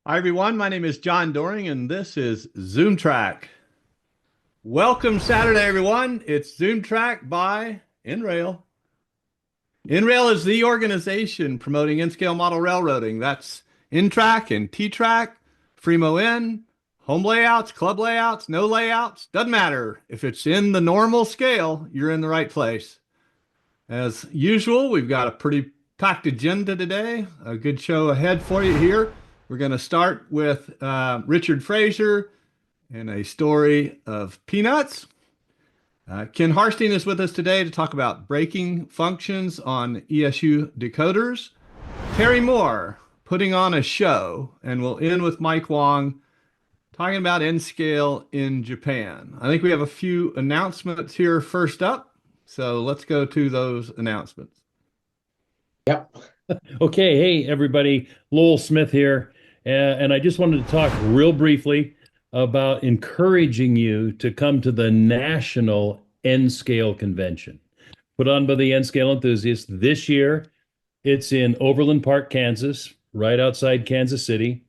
Hi, everyone. My name is John Doring, and this is ZoomTRAK. Welcome Saturday, everyone. It's ZoomTRAK by NRail. NRail is the organization promoting N-scale model railroading. That's N-Trak and T-Trak, Fremo N, home layouts, club layouts, no layouts. Doesn't matter. If it's in the normal scale, you're in the right place. As usual, we've got a pretty packed agenda today. A good show ahead for you here. We're going to start with Richard Frazier and a story of peanuts. Ken Harstine is with us today to talk about braking functions on ESU decoders. Terry Moore putting on a show, and we'll end with Mike Wong talking about N-scale in Japan. I think we have a few announcements here first up, so let's go to those announcements. Yep. Okay. Hey, everybody. Lowell Smith here. And I just wanted to talk real briefly about encouraging you to come to the National N-Scale Convention put on by the N-Scale enthusiasts. This year, it's in Overland Park, Kansas, right outside Kansas City.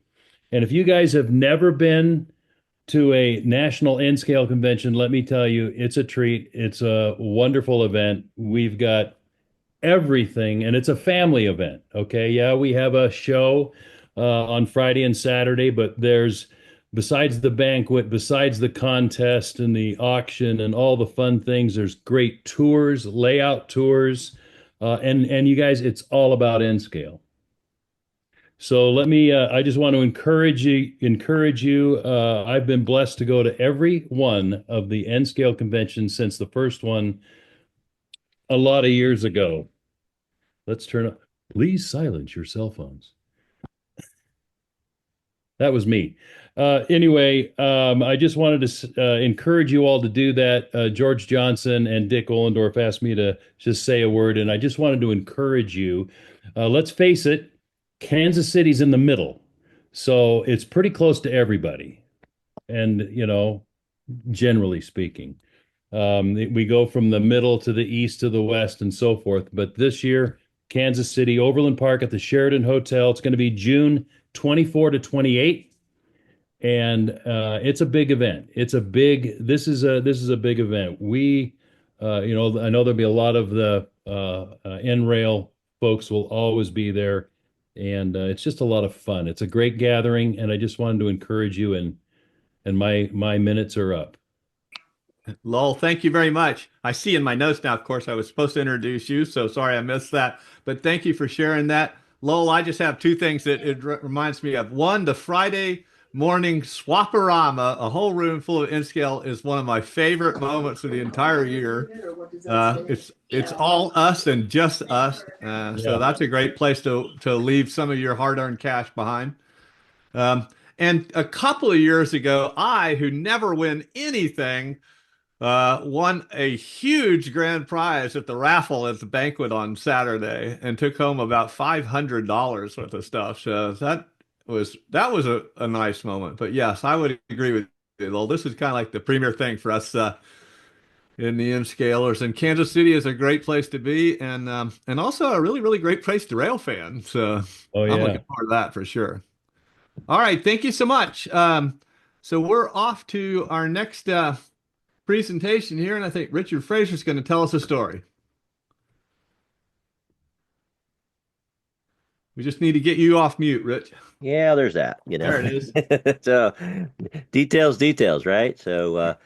And if you guys have never been to a National N-Scale Convention, let me tell you, it's a treat. It's a wonderful event. We've got everything, and it's a family event. Okay. Yeah, we have a show on Friday and Saturday, but there's, besides the banquet, besides the contest and the auction and all the fun things, there's great tours, layout tours, and you guys, it's all about N-scale. So let me, I just want to encourage you. I've been blessed to go to every one of the N-scale conventions since the first one a lot of years ago. Let's turn up. Please silence your cell phones. That was me. Anyway, I just wanted to encourage you all to do that. George Johnson and Dick Ollendorf asked me to just say a word, and I just wanted to encourage you. Let's face it, Kansas City's in the middle, so it's pretty close to everybody. And, generally speaking, we go from the middle to the east to the west and so forth. But this year, Kansas City, Overland Park at the Sheraton Hotel. It's going to be June 24 to 28, and it's a big event. This is a big event. We, I know there'll be a lot of the NRail folks will always be there, and it's just a lot of fun. It's a great gathering, and I just wanted to encourage you. And my minutes are up. Lowell, thank you very much. I see in my notes now, of course, I was supposed to introduce you, so sorry I missed that. But thank you for sharing that. Lowell, I just have two things that it reminds me of. One, the Friday morning swaparama, a whole room full of N-scale, is one of my favorite moments of the entire year. It's all us and just us. So that's a great place to leave some of your hard-earned cash behind. And a couple of years ago, who never win anything, won a huge grand prize at the raffle at the banquet on Saturday and took home about $500 worth of stuff. So that was a nice moment. But yes, I would agree with you. Well, this is kind of like the premier thing for us in the N-scalers. And Kansas City is a great place to be, and also a really, really great place to rail fan. So I'm looking forward to that for sure. All right, thank you so much. So we're off to our next presentation here, and I think Richard Frazier is going to tell us a story. We just need to get you off mute, Rich. Yeah, there's that. There it is. So details, right? So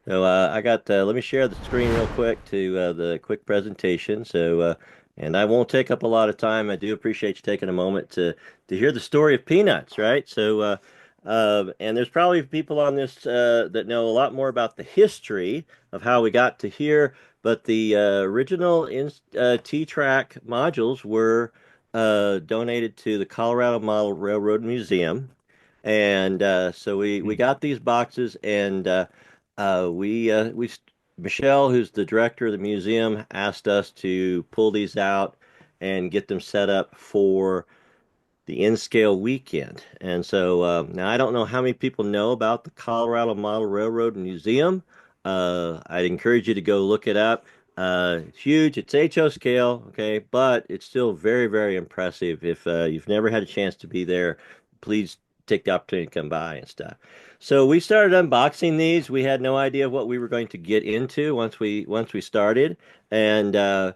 I got. Let me share the screen real quick to the quick presentation. So and I won't take up a lot of time. I do appreciate you taking a moment to hear the story of peanuts, right? So and there's probably people on this that know a lot more about the history of how we got to here. But the original T-Trak modules were donated to the Colorado Model Railroad Museum. And so we got these boxes, and Michelle, who's the director of the museum, asked us to pull these out and get them set up for the N-Scale weekend. And so now I don't know how many people know about the Colorado Model Railroad Museum. I'd encourage you to go look it up. It's huge. It's HO scale, okay, but it's still very, very impressive. If you've never had a chance to be there, please take the opportunity to come by and stuff. So we started unboxing these. We had no idea what we were going to get into once we started, and there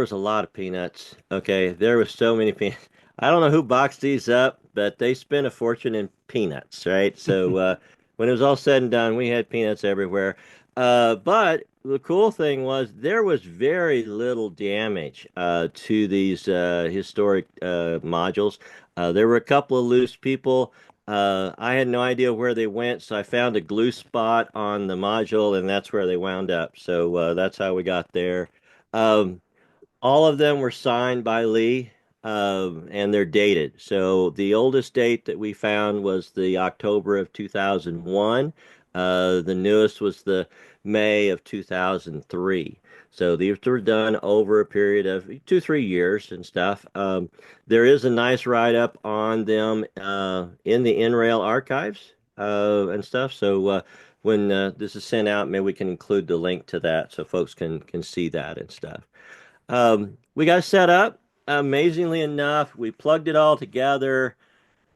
was a lot of peanuts. Okay, there was so many peanuts. I don't know who boxed these up, but they spent a fortune in peanuts, right? So when it was all said and done, we had peanuts everywhere. But the cool thing was there was very little damage to these historic modules. There were a couple of loose people. I had no idea where they went, so I found a glue spot on the module, and that's where they wound up. So that's how we got there. Um, all of them were signed by Lee, and they're dated. So the oldest date that we found was the October of 2001. The newest was the May of 2003. So these were done over a period of 2, 3 years and stuff. There is a nice write-up on them in the NRail archives and stuff. So when this is sent out, maybe we can include the link to that so folks can see that and stuff. We got set up. Amazingly enough, we plugged it all together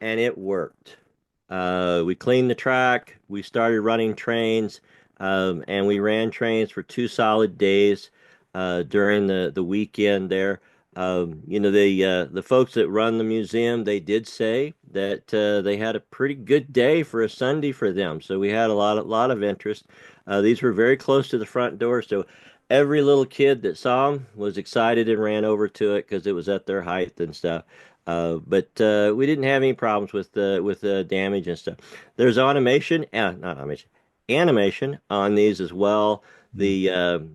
and it worked. We cleaned the track, we started running trains, and we ran trains for 2 solid days during the weekend there. The folks that run the museum, they did say that they had a pretty good day for a Sunday for them. So we had a lot of interest. These were very close to the front door, so every little kid that saw them was excited and ran over to it because it was at their height and stuff. But we didn't have any problems with damage and stuff. There's not automation, animation on these as well. In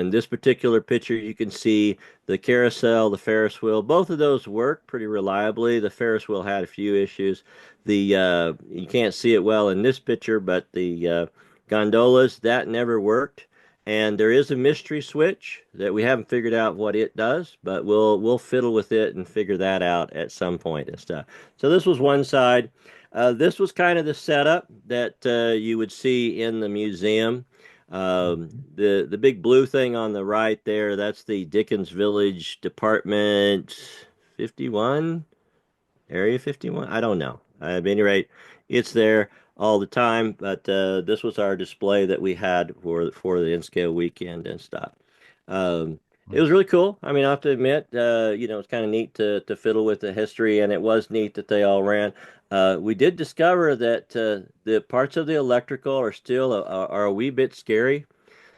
this particular picture, you can see the carousel, the Ferris wheel. Both of those work pretty reliably. The Ferris wheel had a few issues. You can't see it well in this picture, but the gondolas, that never worked. And there is a mystery switch that we haven't figured out what it does, but we'll fiddle with it and figure that out at some point and stuff. So this was one side. This was kind of the setup that you would see in the museum. The big blue thing on the right there, that's the Dickens Village Department 51, Area 51. I don't know. At any rate, it's there all the time, but this was our display that we had for the N-Scale weekend and stuff. It was really cool. I mean, I have to admit, it's kind of neat to fiddle with the history, and it was neat that they all ran. We did discover that the parts of the electrical are still are a wee bit scary.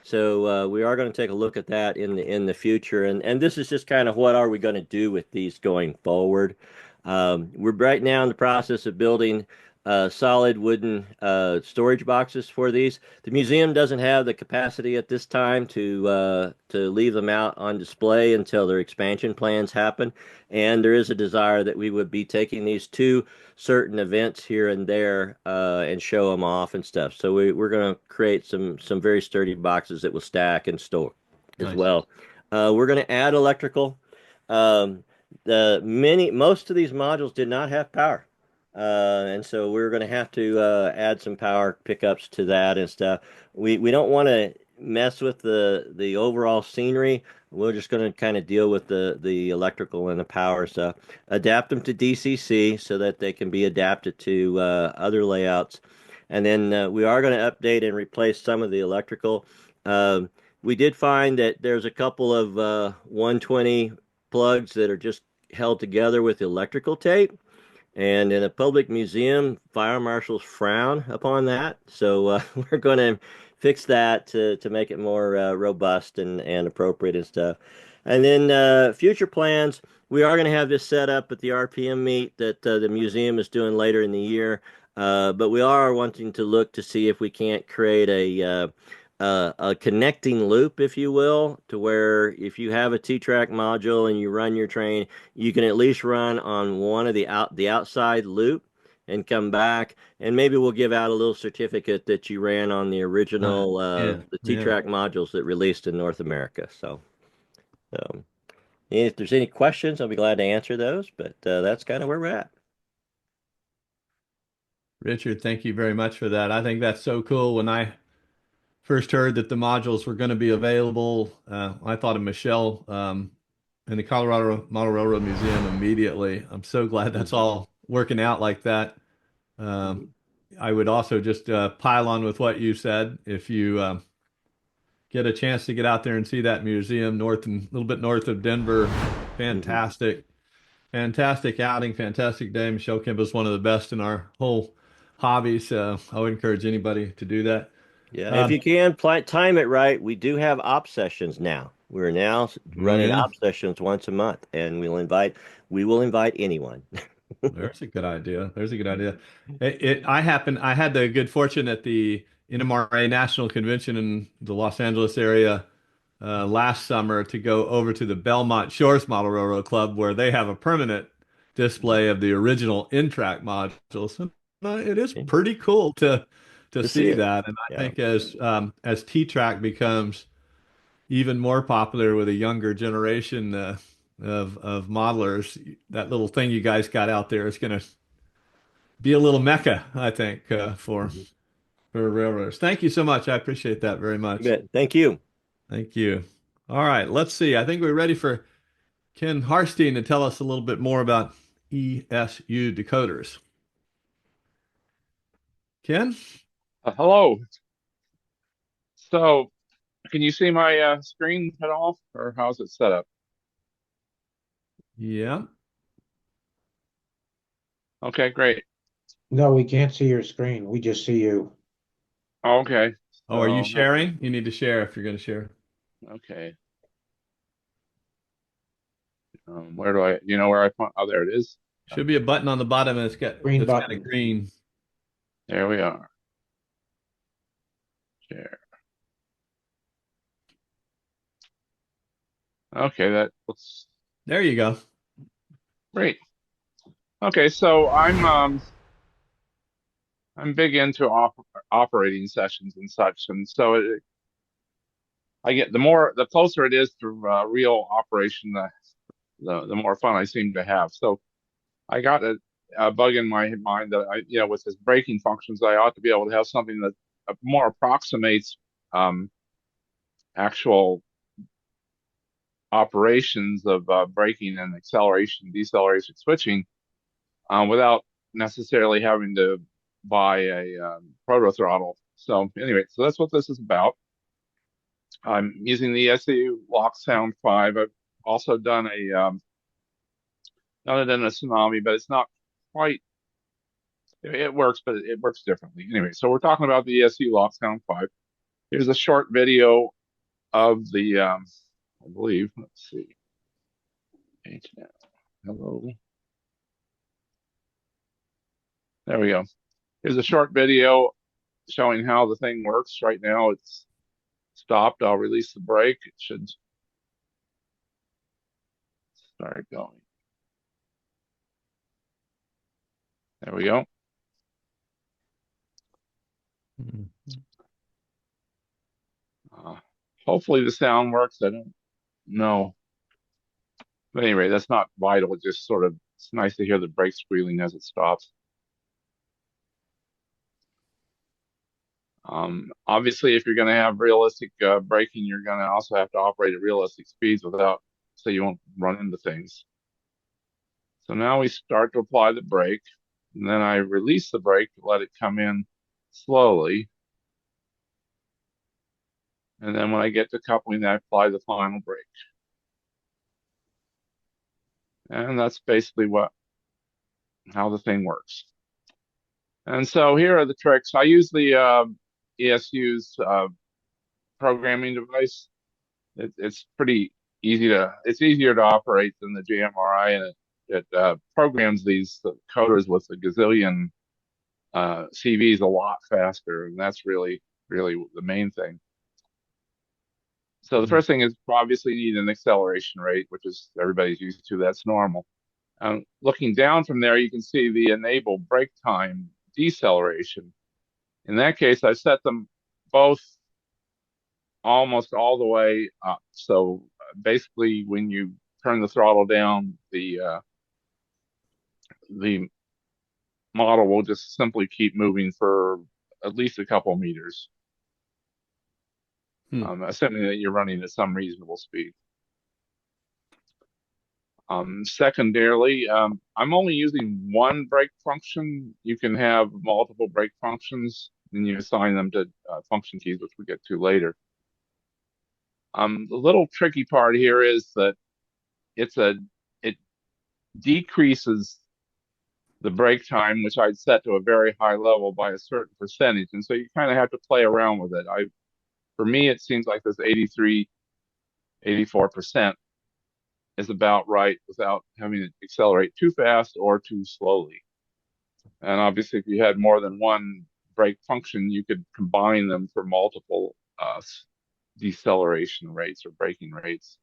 So we are going to take a look at that in the future, and this is just kind of what are we going to do with these going forward. We're right now in the process of building solid wooden storage boxes for these. The museum doesn't have the capacity at this time to leave them out on display until their expansion plans happen. And there is a desire that we would be taking these to certain events here and there and show them off and stuff. So we're going to create some very sturdy boxes that will stack and store as well. We're going to add electrical. Most of these modules did not have power. And so we're going to have to add some power pickups to that and stuff. We don't want to mess with the overall scenery. We're just going to kind of deal with the electrical and the power stuff. Adapt them to DCC so that they can be adapted to other layouts. And then we are going to update and replace some of the electrical. We did find that there's a couple of 120 plugs that are just held together with electrical tape. And in a public museum, fire marshals frown upon that. So we're going to fix that to make it more robust and appropriate and stuff. And then future plans, we are going to have this set up at the RPM meet that the museum is doing later in the year. But we are wanting to look to see if we can't create a connecting loop, if you will, to where if you have a T-Trak module and you run your train, you can at least run on one of the outside loop and come back, and maybe we'll give out a little certificate that you ran on the original Yeah, the yeah. T-Trak modules that released in North America. So if there's any questions, I'll be glad to answer those. But that's kind of where we're at. Richard, thank you very much for that. I think that's so cool. When I first heard that the modules were going to be available, I thought of Michelle in the Colorado Model Railroad Museum immediately. I'm so glad that's all working out like that. Um, I would also just pile on with what you said. If you get a chance to get out there and see that museum north and a little bit north of Denver, fantastic, fantastic outing, fantastic day. Michelle Kemp is one of the best in our whole hobby, so I would encourage anybody to do that. Yeah, if you can time it right, we do have op sessions now. We're now running Yeah, op sessions once a month, and we will invite anyone. there's a good idea. There's a good idea. I had the good fortune at the NMRA National Convention in the Los Angeles area last summer to go over to the Belmont Shores Model Railroad Club where they have a permanent display of the original N-Track modules. And, it is pretty cool to To see see it. that. And I Yeah. think as T-Track becomes even more popular with a younger generation of modelers, that little thing you guys got out there is going to be a little mecca, I think, Mhm. for railroaders. Thank you so much. I appreciate that very You much. bet. Thank you. Thank you. All right, let's see. I think we're ready for Ken Harstine to tell us a little bit more about ESU decoders. Ken? Hello. So, can you see my screen at all, or how's it set up? Yeah. Okay, great. No, we can't see your screen. We just see you. Okay. Oh, are you So, sharing? You need to share if you're going to share. okay. Where do you know where I point? Oh, there it is. Should be a button on the bottom and Green it's kind button. of green. There we are. Share. Okay, that looks There you go. great. Okay, so I'm big into operating sessions and such, and so I get the closer it is to real operation, the more fun I seem to have. So I got a bug in my mind that with this braking functions, I ought to be able to have something that more approximates actual operations of braking and acceleration, deceleration, switching, without necessarily having to buy a proto throttle. So anyway, so that's what this is about. I'm using the ESU LokSound 5. I've also done other than a Tsunami, but it's not quite. It works, but it works differently. Anyway, so we're talking about the ESU LokSound 5. Here's a short video of the, I believe, let's see. Page now. Hello. There we go. Here's a short video showing how the thing works. Right now it's stopped. I'll release the brake. It should start going. There we go. Hopefully the sound works. I don't know. But anyway, that's not vital. It just sort of, it's nice to hear the brake squealing as it stops. Obviously, if you're going to have realistic braking, you're going to also have to operate at realistic speeds so you won't run into things. So now we start to apply the brake, and then I release the brake to let it come in slowly. And then when I get to coupling, I apply the final brake. And that's basically how the thing works. And so here are the tricks. I use the ESU's programming device. It's pretty it's easier to operate than the JMRI, and it programs these coders with a gazillion CVs a lot faster, and that's really the main thing. So the first thing is obviously you need an acceleration rate, which is everybody's used to. That's normal. Looking down from there, you can see the enable brake time deceleration. In that case, I set them both almost all the way up. So basically, when you turn the throttle down, the model will just simply keep moving for at least a couple meters, assuming that you're running at some reasonable speed. Secondarily, I'm only using one brake function. You can have multiple brake functions, and you assign them to function keys, which we get to later. The little tricky part here is that it decreases the brake time, which I'd set to a very high level, by a certain percentage, and so you kind of have to play around with it. For me, it seems like this 83, 84% is about right without having to accelerate too fast or too slowly. And obviously, if you had more than one brake function, you could combine them for multiple deceleration rates or braking rates.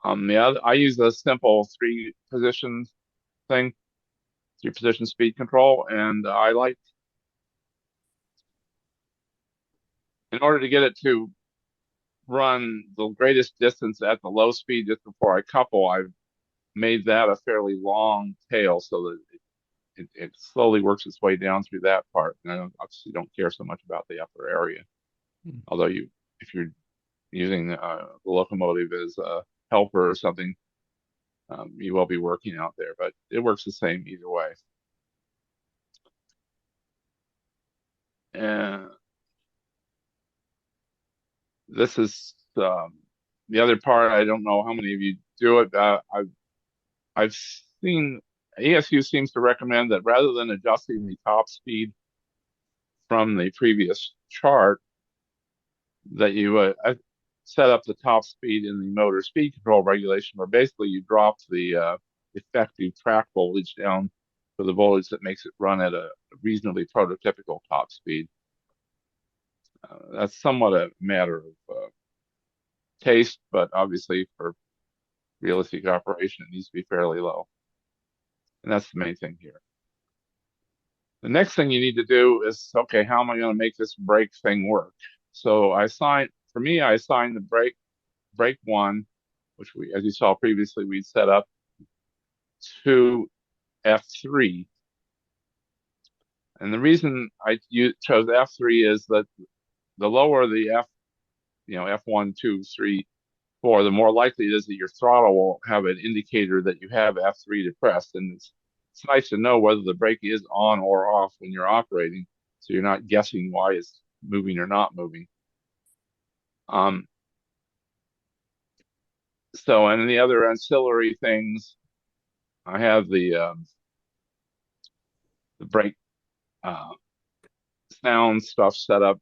I use a simple three-position speed control, and I like, in order to get it to run the greatest distance at the low speed just before I couple, I've made that a fairly long tail so that it slowly works its way down through that part. And I obviously don't care so much about the upper area. Although if you're using the locomotive as a helper or something, you will be working out there, but it works the same either way. And this is the other part. I don't know how many of you do it. I've seen ESU seems to recommend that rather than adjusting the top speed from the previous chart, that you set up the top speed in the motor speed control regulation, where basically you drop the effective track voltage down to the voltage that makes it run at a reasonably prototypical top speed. That's somewhat a matter of taste, but obviously for realistic operation, it needs to be fairly low. And that's the main thing here. The next thing you need to do is, okay, how am I going to make this brake thing work? So I assigned the brake one, which as you saw previously, we'd set up to F3. And the reason I chose F3 is that the lower the F1, 2, 3, 4, the more likely it is that your throttle will have an indicator that you have F3 depressed. And it's nice to know whether the brake is on or off when you're operating, so you're not guessing why it's moving or not moving. So, and the other ancillary things, I have the brake sound stuff set up.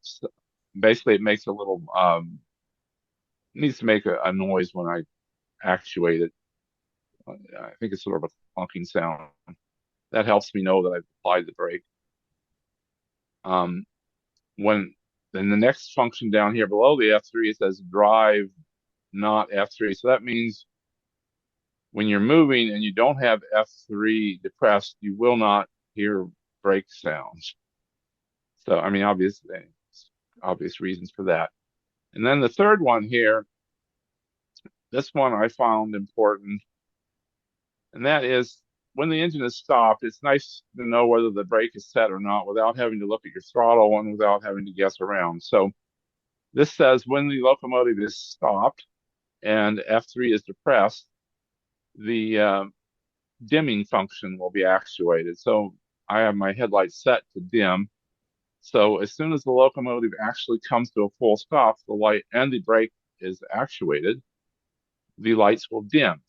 Basically, it makes a little needs to make a noise when I actuate it. I think it's sort of a clunking sound. That helps me know that I've applied the brake. Then the next function down here below the F3, it says drive, not F3. So that means when you're moving and you don't have F3 depressed, you will not hear brake sounds. So, I mean, obvious reasons for that. And then the third one here, this one I found important, and that is when the engine is stopped, it's nice to know whether the brake is set or not without having to look at your throttle and without having to guess around. So this says when the locomotive is stopped and F3 is depressed, the dimming function will be actuated. So I have my headlights set to dim. So as soon as the locomotive actually comes to a full stop, the light and the brake is actuated, the lights will dim.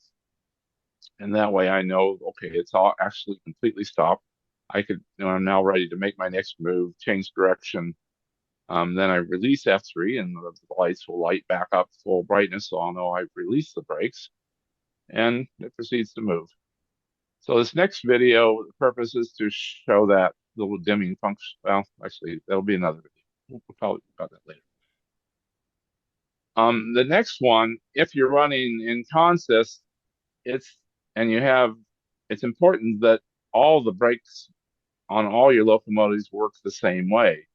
And that way I know, okay, it's all actually completely stopped. I'm now ready to make my next move, change direction. Then I release F3 and the lights will light back up full brightness, so I'll know I've released the brakes, and it proceeds to move. So this next video, the purpose is to show that little dimming function. Well, actually, that'll be another video. we'll probably talk about that later. The next one, if you're running in consist, it's important that all the brakes on all your locomotives work the same way.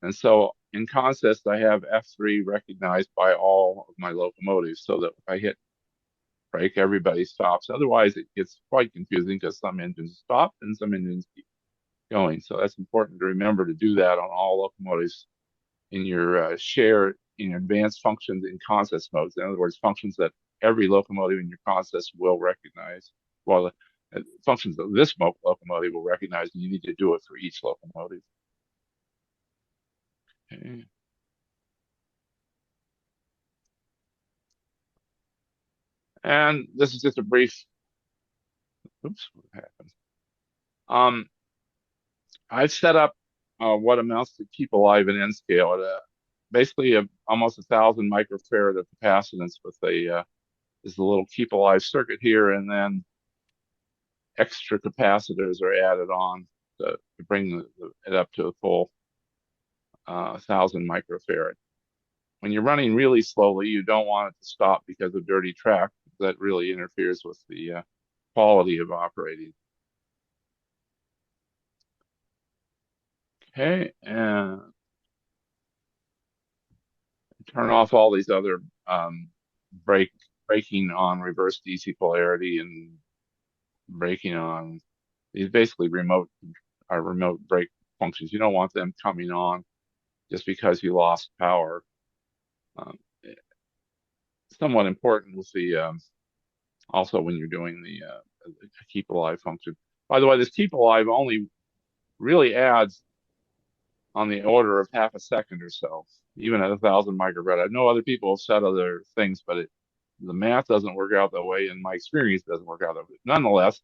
And so in consist, I have F3 recognized by all of my locomotives so that if I hit brake, everybody stops. Otherwise, it gets quite confusing because some engines stop and some engines keep going. So that's important to remember to do that on all locomotives in your in your advanced functions in consist modes. In other words, functions that every locomotive in your consist will recognize. Well, functions that this locomotive will recognize, and you need to do it for each locomotive. Okay. And this is just a brief, oops, what happened? I've set up what amounts to keep alive an N scale at basically almost 1,000 microfarad of capacitance with is the little keep alive circuit here, and then extra capacitors are added on to bring it up to a full 1,000 microfarad. When you're running really slowly, you don't want it to stop because of dirty track. That really interferes with the quality of operating. Okay, and turn off all these other braking on reverse DC polarity and braking on these basically remote brake functions. You don't want them coming on just because you lost power. Somewhat important with the also when you're doing the keep alive function. By the way, this keep alive only really adds on the order of half a second or so, even at 1,000 microfarad. I know other people have said other things, but the math doesn't work out that way, and my experience doesn't work out that way. Nonetheless,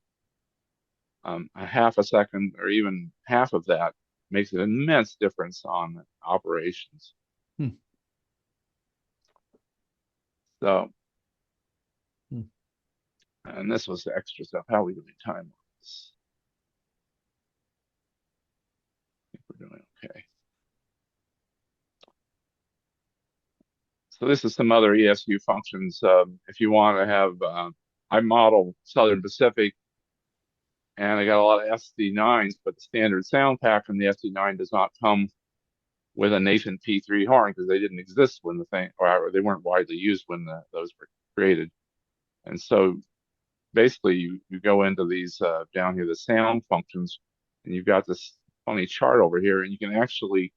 a half a second or even half of that makes an immense difference on operations. So, and this was the extra stuff. How are we doing time on this? I think we're doing okay. So this is some other ESU functions. If you want to have, I model Southern Pacific, and I got a lot of SD9s, but the standard sound pack from the SD9 does not come with a nascent P3 horn because they didn't exist when the thing, or they weren't widely used when those were created. And so basically you go into these down here, the sound functions, and you've got this funny chart over here, and you can actually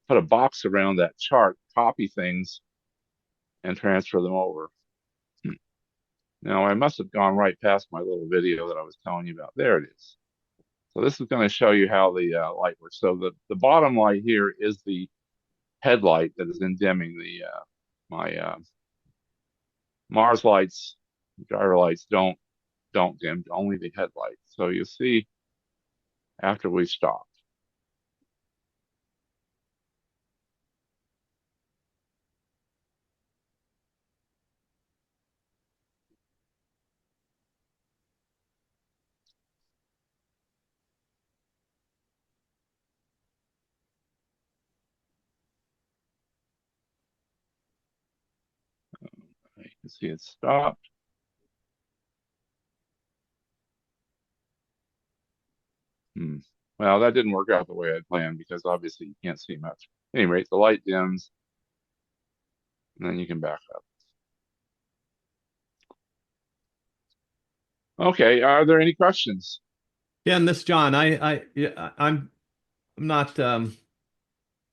put a box around that chart, copy things, and transfer them over. Now, I must have gone right past my little video that I was telling you about. There it is. So this is going to show you how the light works. So the bottom light here is the headlight that is dimming the my Mars lights, driver lights don't dim, only the headlight. So you see after we stopped. You can see it stopped. Well, that didn't work out the way I'd planned because obviously you can't see much. At any rate, the light dims, and then you can back up. Okay, are there any questions? Yeah, and this John, I'm not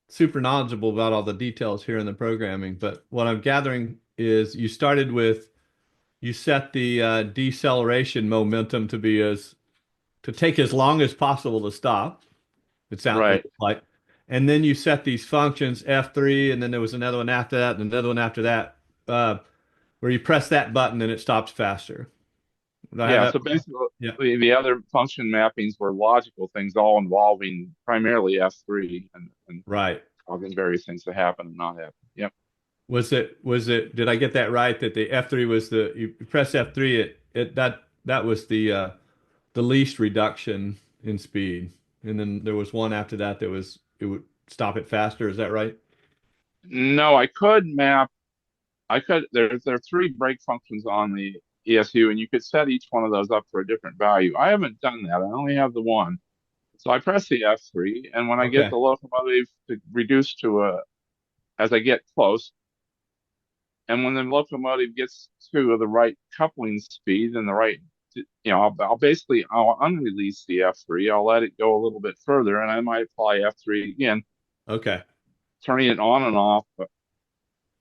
super knowledgeable about all the details here in the programming, but what I'm gathering is you started with you set the deceleration momentum to be to take as long as possible to stop. It sounds Right. like, and then you set these functions F3, and then there was another one after that, and another one after that, where you press that button and it stops faster. Yeah, so basically the other function mappings were logical things, all involving primarily F3 and right, causing various things to happen and not happen. Yep. Was it, did I get that right? That the F3 was you press F3, that was the least reduction in speed. And then there was one after that stop it faster. Is that right? No, I could map. There are three brake functions on the ESU, and you could set each one of those up for a different value. I haven't done that. I only have the one. So I press the F3, and when I get Okay. the locomotive to reduce to as I get close, and when the locomotive gets to the right coupling speed and the right, I'll unrelease the F3. I'll let it go a little bit further, and I might apply F3 again, Okay. turning it on and off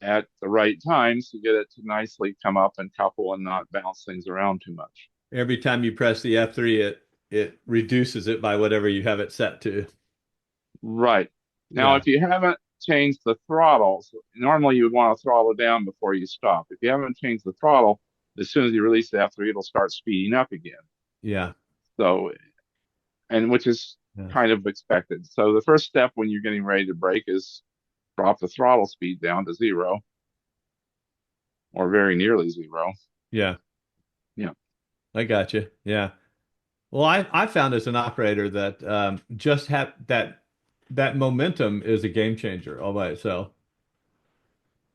at the right times to get it to nicely come up and couple and not bounce things around too much. Every time you press the F3, it reduces it by whatever you have it set to. Right. Now, Yeah. if you haven't changed the throttle, normally you would want to throttle down before you stop. If you haven't changed the throttle, as soon as you release the F3, it'll start speeding up again. Yeah. So, and which is kind of expected. So the first step when you're getting ready to brake is drop the throttle speed down to 0 or very nearly 0. Yeah. Yeah. I got you. Yeah. Well, I found as an operator that just have that momentum is a game changer all by itself.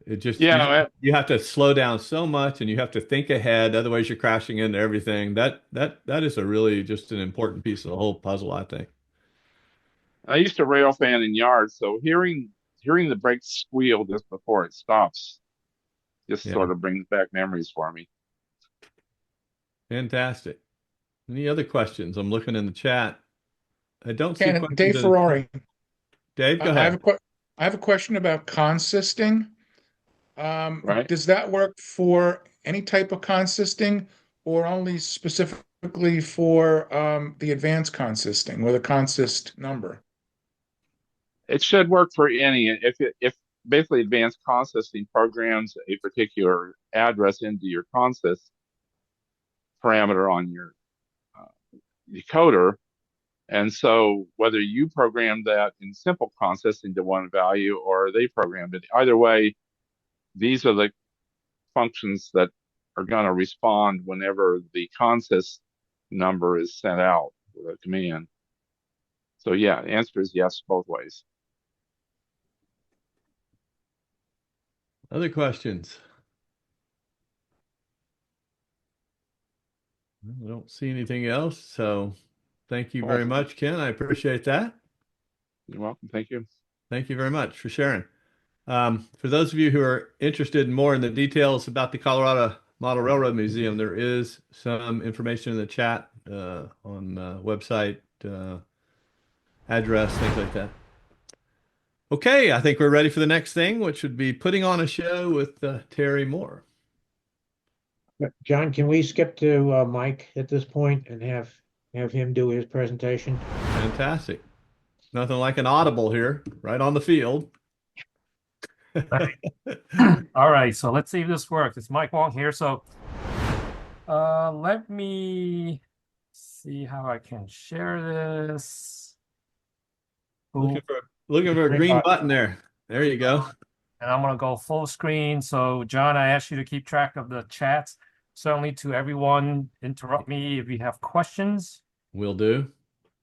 It just you have to slow down so much and you have to think ahead, otherwise you're crashing into everything. That is a really just an important piece of the whole puzzle, I think. I used to rail fan in yards, so hearing the brake squeal just before it stops just sort of brings back memories for me. Fantastic. Any other questions? I'm looking in the chat. I don't see Ken, questions. Dave Ferrari. Dave, go ahead. I have a question about consisting. Right. Does that work for any type of consisting or only specifically for the advanced consisting or the consist number? It should work for any. If basically advanced consisting programs a particular address into your consist parameter on your decoder, and so whether you programmed that in simple consisting to one value or they programmed it, either way, these are the functions that are going to respond whenever the consist number is sent out with a command. So yeah, the answer is yes, both ways. Other questions? I don't see anything else. So thank you very much, Ken. I appreciate that. You're welcome. Thank you. Thank you very much for sharing. For those of you who are interested more in the details about the Colorado Model Railroad Museum, there is some information in the chat on website, address, things like that. Okay, I think we're ready for the next thing, which would be putting on a show with Terry Moore. John, can we skip to Mike at this point and have him do his presentation? Fantastic. Nothing like an audible here, right on the field. All right, so let's see if this works. It's Mike Wong here. So let me see how I can share this. Looking for a green button there. There you go. And I'm going to go full screen. So, John, I asked you to keep track of the chats. Certainly to everyone, interrupt me if you have questions. Will do.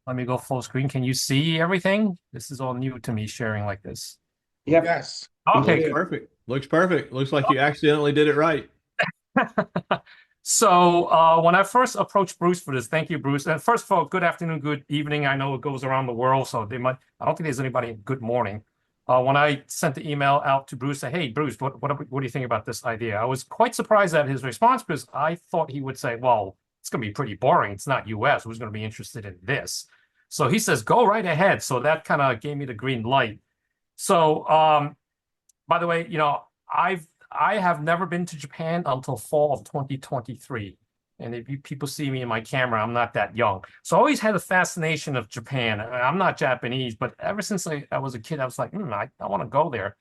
Let me go full screen. Can you see everything? This is all new to me, sharing like this. Yep. Yes. Okay. Looks perfect. Looks perfect. Looks like you accidentally did it right. So when I first approached Bruce for this, thank you, Bruce. And first of all, good afternoon, good evening. I know it goes around the world, so I don't think there's anybody in good morning. When I sent the email out to Bruce, say, hey, Bruce, what do you think about this idea? I was quite surprised at his response because I thought he would say, well, it's going to be pretty boring. It's not US. Who's going to be interested in this? So he says, go right ahead. So that kind of gave me the green light. So by the way, I have never been to Japan until fall of 2023. And if you people see me in my camera, I'm not that young. So I always had a fascination of Japan. I'm not Japanese, but ever since I was a kid, I was like, I want to go there.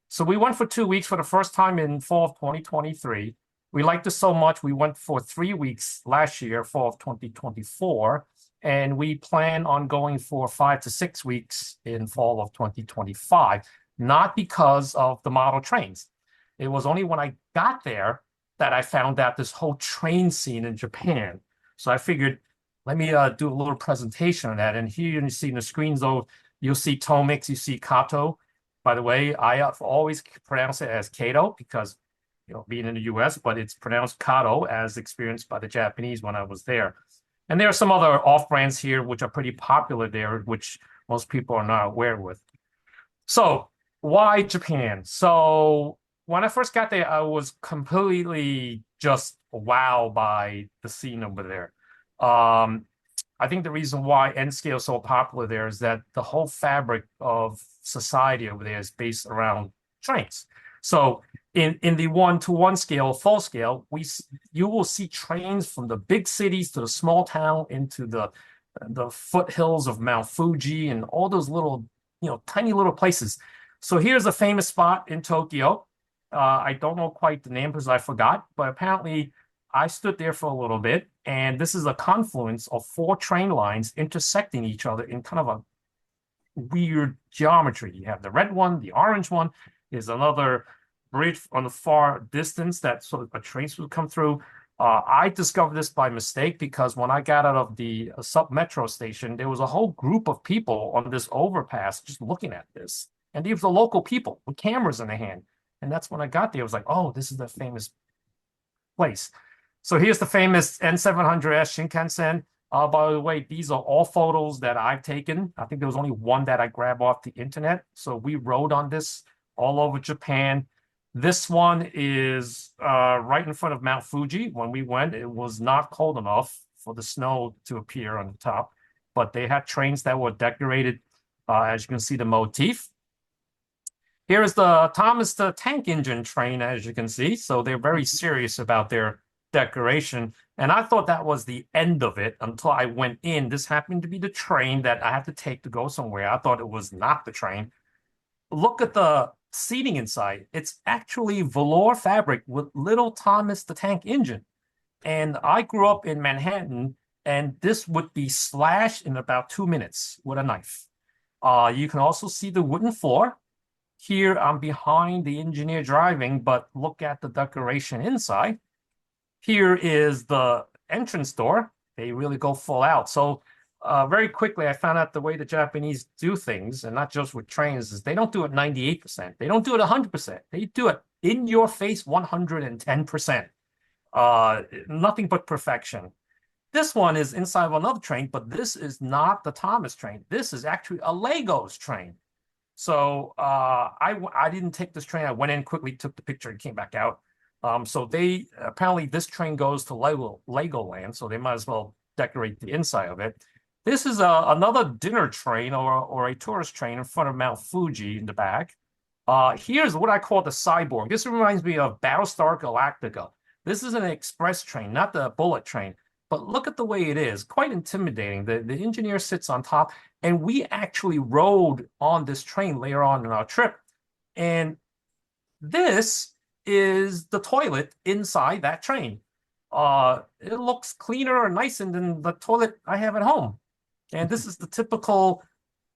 So we went for 2 weeks for the first time in fall of 2023. We liked it so much, we went for 3 weeks last year, fall of 2024. And we plan on going for 5 to 6 weeks in fall of 2025, not because of the model trains. It was only when I got there that I found out this whole train scene in Japan. So I figured, let me do a little presentation on that. And here you see in the screens, though, You'll see Tomix, you see Kato. By the way, I have always pronounce it as Kato because, being in the US, but it's pronounced Kato as experienced by the Japanese when I was there. And there are some other off-brands here which are pretty popular there, which most people are not aware with. So why Japan? So when I first got there, I was completely just wowed by the scene over there. I think the reason why N-scale is so popular there is that the whole fabric of society over there is based around trains. So in the 1-to-1 scale, full scale, you will see trains from the big cities to the small town into the foothills of Mount Fuji and all those little, tiny little places. So here's a famous spot in Tokyo. I don't know quite the name because I forgot, but apparently I stood there for a little bit, and this is a confluence of 4 train lines intersecting each other in kind of a weird geometry. You have the red one, the orange one is another bridge on the far distance that sort of a train would come through. I discovered this by mistake because when I got out of the sub-metro station, there was a whole group of people on this overpass just looking at this. And these were local people with cameras in their hand. And that's when I got there. I was like, oh, this is the famous place. So here's the famous N700S Shinkansen. By the way, these are all photos that I've taken. I think there was only one that I grabbed off the internet. So we rode on this all over Japan. This one is right in front of Mount Fuji. When we went, it was not cold enough for the snow to appear on the top, but they had trains that were decorated, as you can see, the motif. Here is the Thomas the Tank Engine train, as you can see. So they're very serious about their decoration. And I thought that was the end of it until I went in. This happened to be the train that I had to take to go somewhere. I thought it was not the train. Look at the seating inside. It's actually velour fabric with little Thomas the Tank Engine. And I grew up in Manhattan, and this would be slashed in about 2 minutes with a knife. You can also see the wooden floor. Here I'm behind the engineer driving, but look at the decoration inside. Here is the entrance door. They really go full out. So very quickly, I found out the way the Japanese do things, and not just with trains, is they don't do it 98%. They don't do it 100%. They do it in your face 110%. Nothing but perfection. This one is inside of another train, but this is not the Thomas train. This is actually a Legos train. So I didn't take this train. I went in quickly, took the picture, and came back out. So they apparently this train goes to Legoland, so they might as well decorate the inside of it. This is another dinner train or a tourist train in front of Mount Fuji in the back. Here's what I call the cyborg. This reminds me of Battlestar Galactica. This is an express train, not the bullet train. But look at the way it is, quite intimidating. The engineer sits on top, and we actually rode on this train later on in our trip. And this is the toilet inside that train. It looks cleaner and nicer than the toilet I have at home. And this is the typical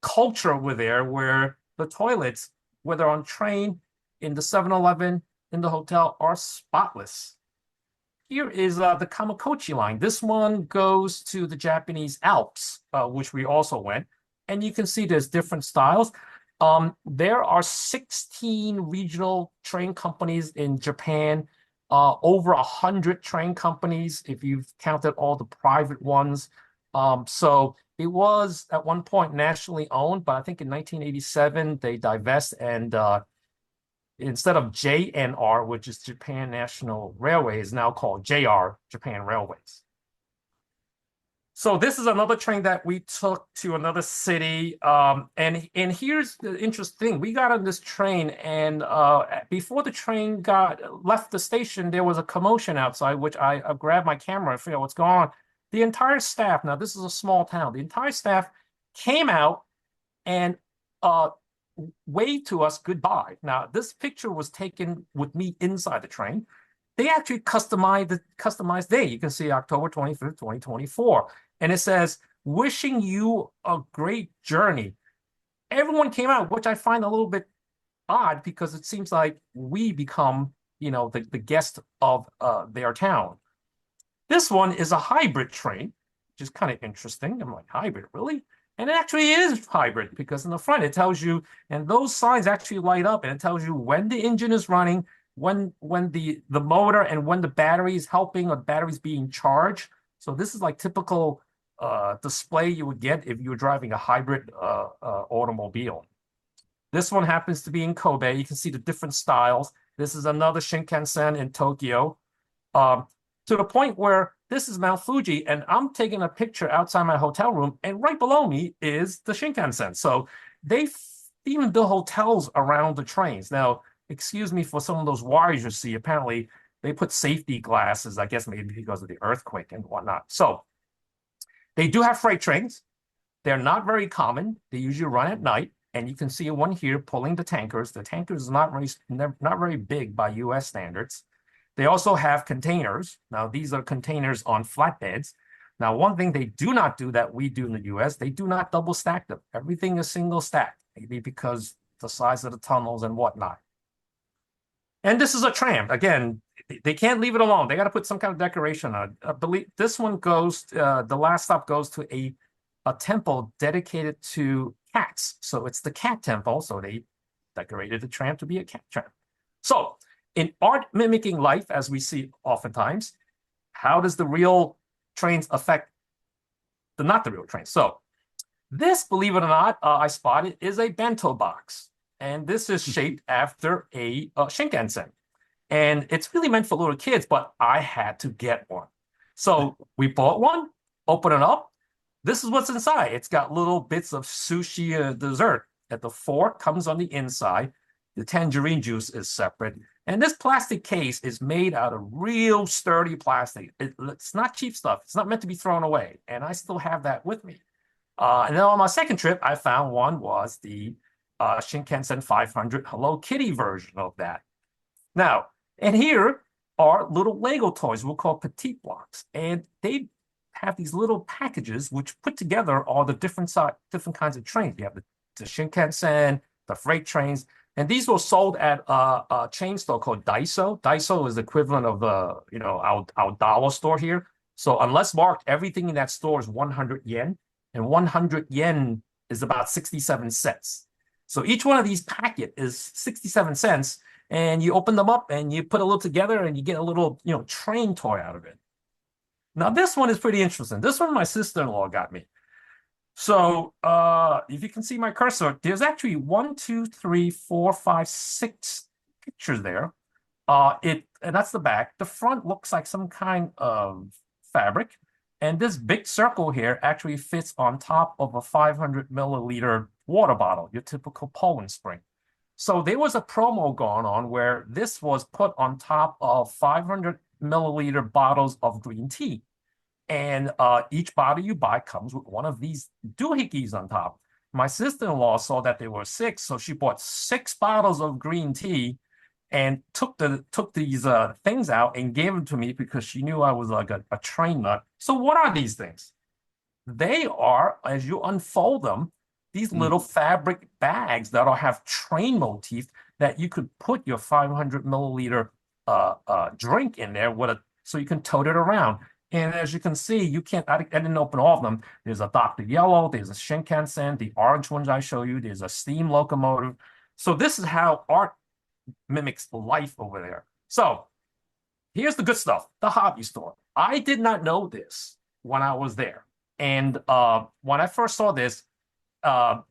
culture over there where the toilets, whether on train, in the 7-Eleven, in the hotel, are spotless. Here is the Kamakochi line. This one goes to the Japanese Alps, which we also went. And you can see there's different styles. There are 16 regional train companies in Japan, over 100 train companies if you've counted all the private ones. So it was at one point nationally owned, but I think in 1987 they divest and instead of JNR, which is Japan National Railway, is now called JR, Japan Railways. So this is another train that we took to another city. And here's the interesting thing. We got on this train, and before the train left the station, there was a commotion outside, which I grabbed my camera and figured out what's going on. The entire staff, now this is a small town, the entire staff came out and waved to us goodbye. Now, this picture was taken with me inside the train. They actually customized day. You can see October 25th, 2024. And it says, wishing you a great journey. Everyone came out, which I find a little bit odd because it seems like we become, the guest of their town. This one is a hybrid train, which is kind of interesting. I'm like, hybrid, really? And it actually is hybrid because in the front it tells you, and those signs actually light up and it tells you when the engine is running, when the motor and when the battery is helping or the battery's being charged. So this is like typical display you would get if you were driving a hybrid automobile. This one happens to be in Kobe. You can see the different styles. This is another Shinkansen in Tokyo. To the point where this is Mount Fuji, and I'm taking a picture outside my hotel room, and right below me is the Shinkansen. So they even build hotels around the trains. Now, excuse me for some of those wires you see. Apparently, they put safety glasses, I guess maybe because of the earthquake and whatnot. So they do have freight trains. They're not very common. They usually run at night, and you can see one here pulling the tankers. The tankers is not very big by U.S. standards. They also have containers. Now, these are containers on flatbeds. Now, one thing they do not do that we do in the US, they do not double stack them. Everything is single stack, maybe because the size of the tunnels and whatnot. And this is a tram. Again, they can't leave it alone. They got to put some kind of decoration on it. I believe this one goes, the last stop goes to a temple dedicated to cats. So it's the cat temple. So they decorated the tram to be a cat tram. So in art mimicking life, as we see oftentimes, how does the real trains affect the not the real trains? So this, believe it or not, I spotted, is a bento box. And this is shaped after a Shinkansen. And it's really meant for little kids, but I had to get one. So we bought one, open it up. This is what's inside. It's got little bits of sushi dessert. That the fork comes on the inside. The tangerine juice is separate. And this plastic case is made out of real sturdy plastic. It's not cheap stuff. It's not meant to be thrown away. And I still have that with me. And then on my second trip, I found one was the Shinkansen 500 Hello Kitty version of that. Now, and here are little Lego toys we'll call petite blocks. And they have these little packages which put together all the different kinds of trains. You have the Shinkansen, the freight trains. And these were sold at a chain store called Daiso. Daiso is the equivalent of our dollar store here. So unless marked, everything in that store is 100 yen. And 100 yen is about 67 cents. So each one of these packet is 67 cents. And you open them up and you put a little together and you get a little, train toy out of it. Now, this one is pretty interesting. This one my sister-in-law got me. So if you can see my cursor, there's actually 1, 2, 3, 4, 5, 6 pictures there. And that's the back. The front looks like some kind of fabric. And this big circle here actually fits on top of a 500 milliliter water bottle, your typical Poland Spring. So there was a promo going on where this was put on top of 500 milliliter bottles of green tea. And each bottle you buy comes with one of these doohickeys on top. My sister-in-law saw that there were 6, so she bought 6 bottles of green tea and took these things out and gave them to me because she knew I was like a train nut. So what are these things? They are, as you unfold them, these little fabric bags that'll have train motif that you could put your 500 milliliter drink in there so you can tote it around. And as you can see, I didn't open all of them. There's a Dr. Yellow, there's a Shinkansen, the orange ones I show you, there's a steam locomotive. So this is how art mimics life over there. So here's the good stuff, the hobby store. I did not know this when I was there. And when I first saw this, I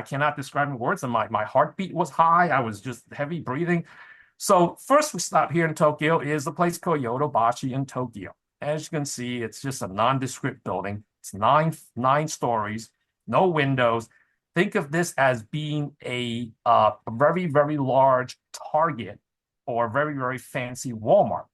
cannot describe in words, and my heartbeat was high. I was just heavy breathing. So first we stop here in Tokyo is a place called Yodobashi in Tokyo. As you can see, it's just a nondescript building. It's nine stories, no windows. Think of this as being a very, very large Target or very, very fancy Walmart.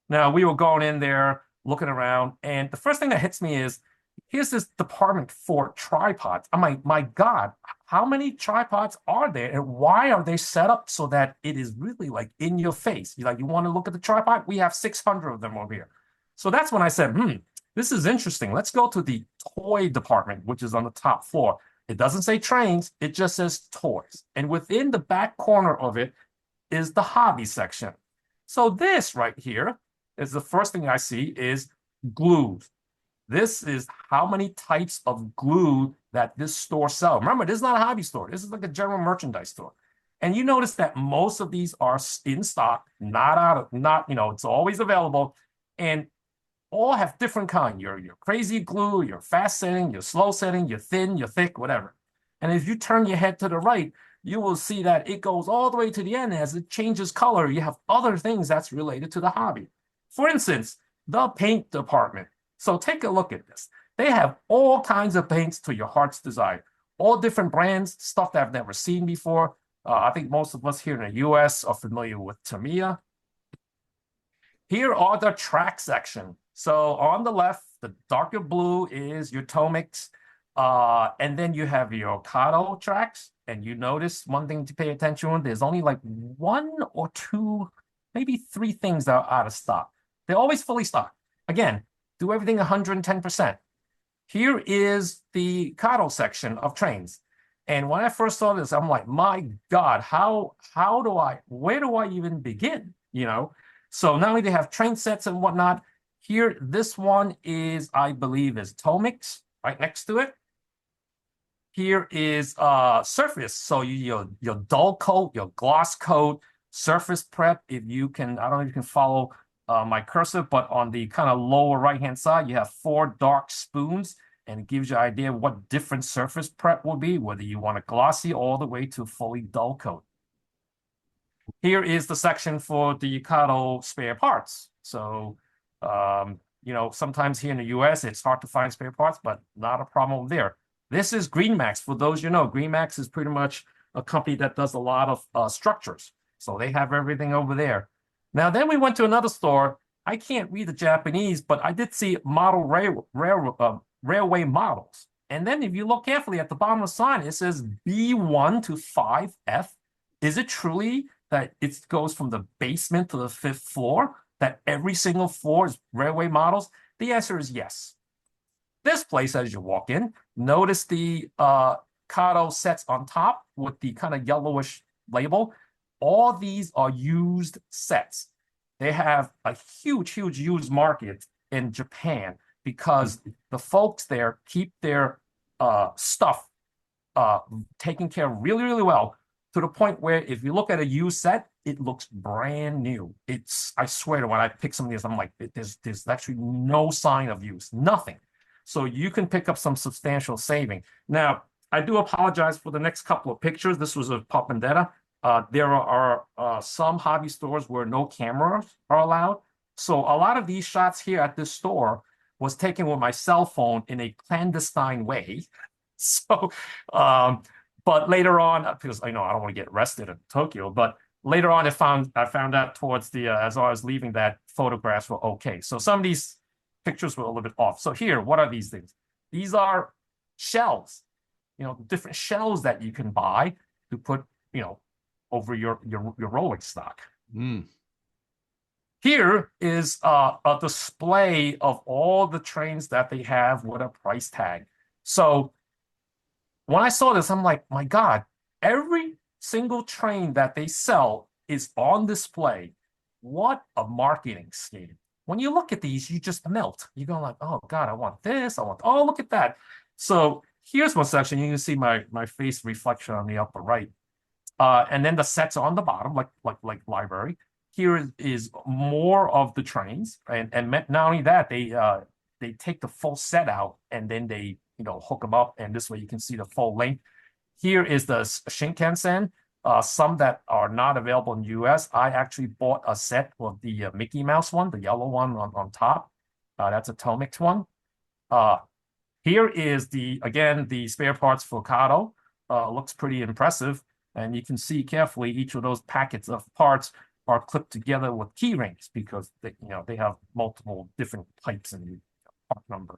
Now, we were going in there, looking around, and the first thing that hits me is, here's this department for tripods. I'm like, my God, how many tripods are there? And why are they set up so that it is really like in your face? You want to look at the tripod? We have 600 of them over here. So that's when I said, this is interesting. Let's go to the toy department, which is on the top floor. It doesn't say trains. It just says toys. And within the back corner of it is the hobby section. So this right here is the first thing I see is glues. This is how many types of glue that this store sells. Remember, this is not a hobby store. This is like a general merchandise store. And you notice that most of these are in stock, it's always available, and all have different kind. Your crazy glue, your fast setting, your slow setting, your thin, your thick, whatever. And if you turn your head to the right, you will see that it goes all the way to the end. As it changes color, you have other things that's related to the hobby. For instance, the paint department. So take a look at this. They have all kinds of paints to your heart's desire. All different brands, stuff that I've never seen before. I think most of us here in the US are familiar with Tamiya. Here are the track section. So on the left, the darker blue is your Tomix. And then you have your Kato tracks. And you notice one thing to pay attention to, there's only like 1 or 2, maybe 3 things that are out of stock. They're always fully stocked. Again, do everything 110%. Here is the Kato section of trains. And when I first saw this, I'm like, my God, where do I even begin? So not only they have train sets and whatnot, here, this one is, I believe, is Tomix right next to it. Here is surface. So your dull coat, your gloss coat, surface prep. If you can, I don't know if you can follow my cursor, but on the kind of lower right-hand side, you have 4 dark spoons, and it gives you an idea of what different surface prep will be, whether you want a glossy all the way to fully dull coat. Here is the section for the Kato spare parts. So, sometimes here in the US, it's hard to find spare parts, but not a problem there. This is GreenMax. For those you know, GreenMax is pretty much a company that does a lot of structures. So they have everything over there. Now, then we went to another store. I can't read the Japanese, but I did see model railway models. And then if you look carefully at the bottom of the sign, it says B1 to 5F. Is it truly that it goes from the basement to the 5th floor, that every single floor is railway models? The answer is yes. This place, as you walk in, notice the Kato sets on top with the kind of yellowish label. All these are used sets. They have a huge, huge used market in Japan because the folks there keep their stuff taken care of really, really well, to the point where if you look at a used set, it looks brand new. I swear to when I pick some of these, I'm like, there's actually no sign of use, nothing. So you can pick up some substantial saving. Now, I do apologize for the next couple of pictures. This was a pop and data. There are some hobby stores where no cameras are allowed. So a lot of these shots here at this store was taken with my cell phone in a clandestine way. So, but later on, because I don't want to get arrested in Tokyo, but later on I found out towards the as I was leaving that photographs were okay. So some of these pictures were a little bit off. So here, what are these things? These are shelves, different shelves that you can buy to put, over your rolling stock. Mm. Here is a display of all the trains that they have with a price tag. So when I saw this, I'm like, my God, every single train that they sell is on display. What a marketing scheme. When you look at these, you just melt. You go like, oh God, I want this. Oh, look at that. So here's one section. You can see my face reflection on the upper right. And then the sets on the bottom, like library. Here is more of the trains. And not only that, they take the full set out and then they hook them up. And this way you can see the full length. Here is the Shinkansen. Some that are not available in the US. I actually bought a set of the Mickey Mouse one, the yellow one on top. That's a Tomix one. Here is again the spare parts for Kato. Looks pretty impressive. And you can see carefully each of those packets of parts are clipped together with key rings because they have multiple different types and part number.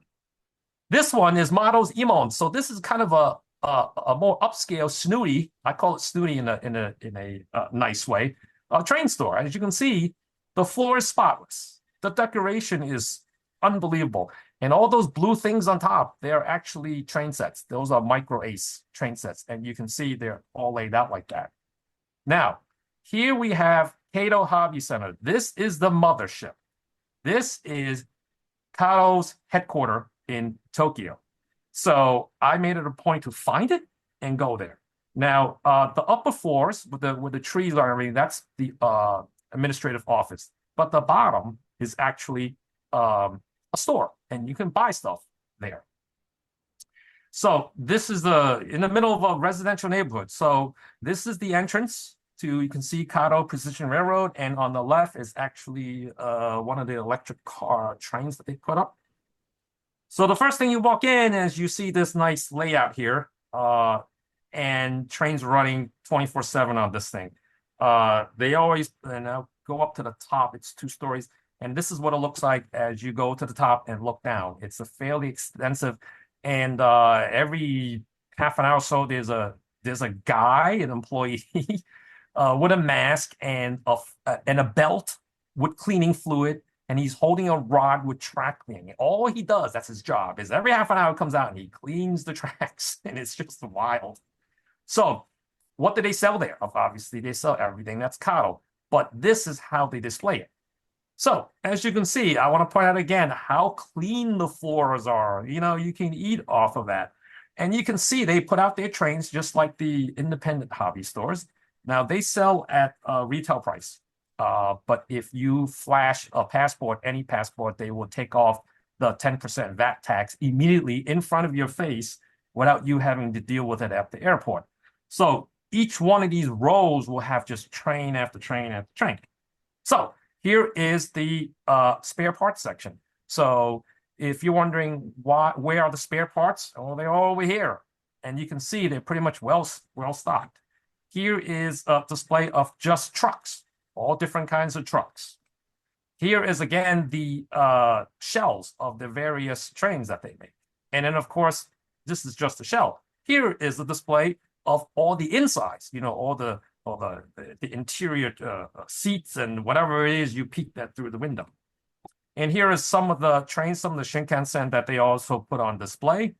This one is Models Imon. So this is kind of a more upscale, snooty, I call it snooty in a nice way, train store. As you can see, the floor is spotless. The decoration is unbelievable. And all those blue things on top, they're actually train sets. Those are Micro Ace train sets. And you can see they're all laid out like that. Now, here we have Kato Hobby Center. This is the mothership. This is Kato's headquarters in Tokyo. So I made it a point to find it and go there. Now, the upper floors with the trees are everything, that's the administrative office. But the bottom is actually a store, and you can buy stuff there. So this is in the middle of a residential neighborhood. So this is the entrance to, you can see Kato Precision Railroad, and on the left is actually one of the electric car trains that they put up. So the first thing you walk in is you see this nice layout here, and trains running 24/7 on this thing. They always, and I'll go up to the top, it's 2 stories, and this is what it looks like as you go to the top and look down. It's a fairly extensive, and every half an hour or so there's a guy, an employee, with a mask and a belt with cleaning fluid, and he's holding a rod with track cleaning. All he does, that's his job, is every half an hour comes out and he cleans the tracks, and it's just wild. So what do they sell there? Obviously, they sell everything that's Kato, but this is how they display it. So as you can see, I want to point out again how clean the floors are. You know, you can eat off of that. And you can see they put out their trains just like the independent hobby stores. Now, they sell at retail price. But if you flash a passport, any passport, they will take off the 10% VAT tax immediately in front of your face without you having to deal with it at the airport. So each one of these rows will have just train after train after train. So here is the spare parts section. So if you're wondering where are the spare parts, oh, they're all over here. And you can see they're pretty much well stocked. Here is a display of just trucks, all different kinds of trucks. Here is again the shells of the various trains that they make. And then of course, this is just a shell. Here is the display of all the insides, you know, all the interior seats and whatever it is, you peek that through the window. And here is some of the trains, some of the Shinkansen that they also put on display.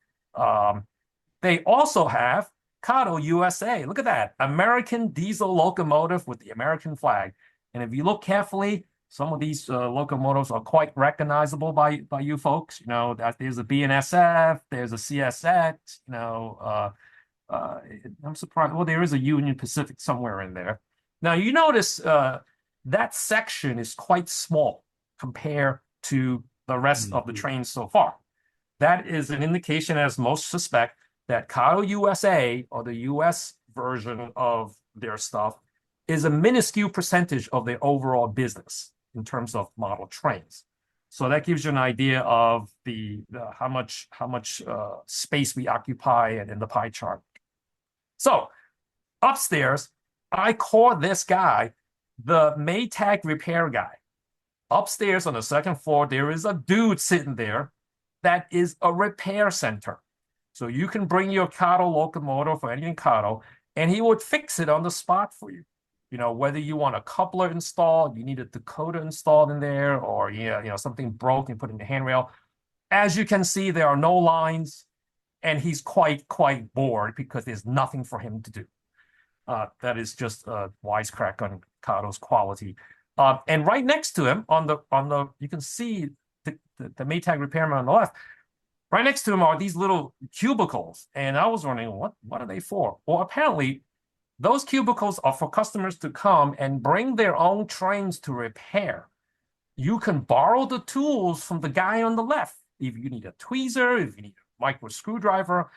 They also have Kato USA. Look at that, American diesel locomotive with the American flag. And if you look carefully, some of these locomotives are quite recognizable by you folks. You know, that there's a BNSF, there's a CSX, you know, I'm surprised. Well, there is a Union Pacific somewhere in there. Now, you notice that section is quite small compared to the rest of the trains so far. That is an indication, as most suspect, that Kato USA, or the US version of their stuff, is a minuscule percentage of their overall business in terms of model trains. So that gives you an idea of how much space we occupy in the pie chart. So upstairs, I call this guy the Maytag repair guy. Upstairs on the second floor, there is a dude sitting there that is a repair center. So you can bring your Kato locomotive or anything Kato, and he would fix it on the spot for you. You know, whether you want a coupler installed, you need a decoder installed in there, or you know something broke and put in the handrail. As you can see, there are no lines, and he's quite bored because there's nothing for him to do. That is just a wisecrack on Kato's quality. And right next to him, on the you can see the Maytag repairman on the left. Right next to him are these little cubicles, and I was wondering what are they for? Well, apparently, those cubicles are for customers to come and bring their own trains to repair. You can borrow the tools from the guy on the left if you need a tweezer, if you need a micro screwdriver.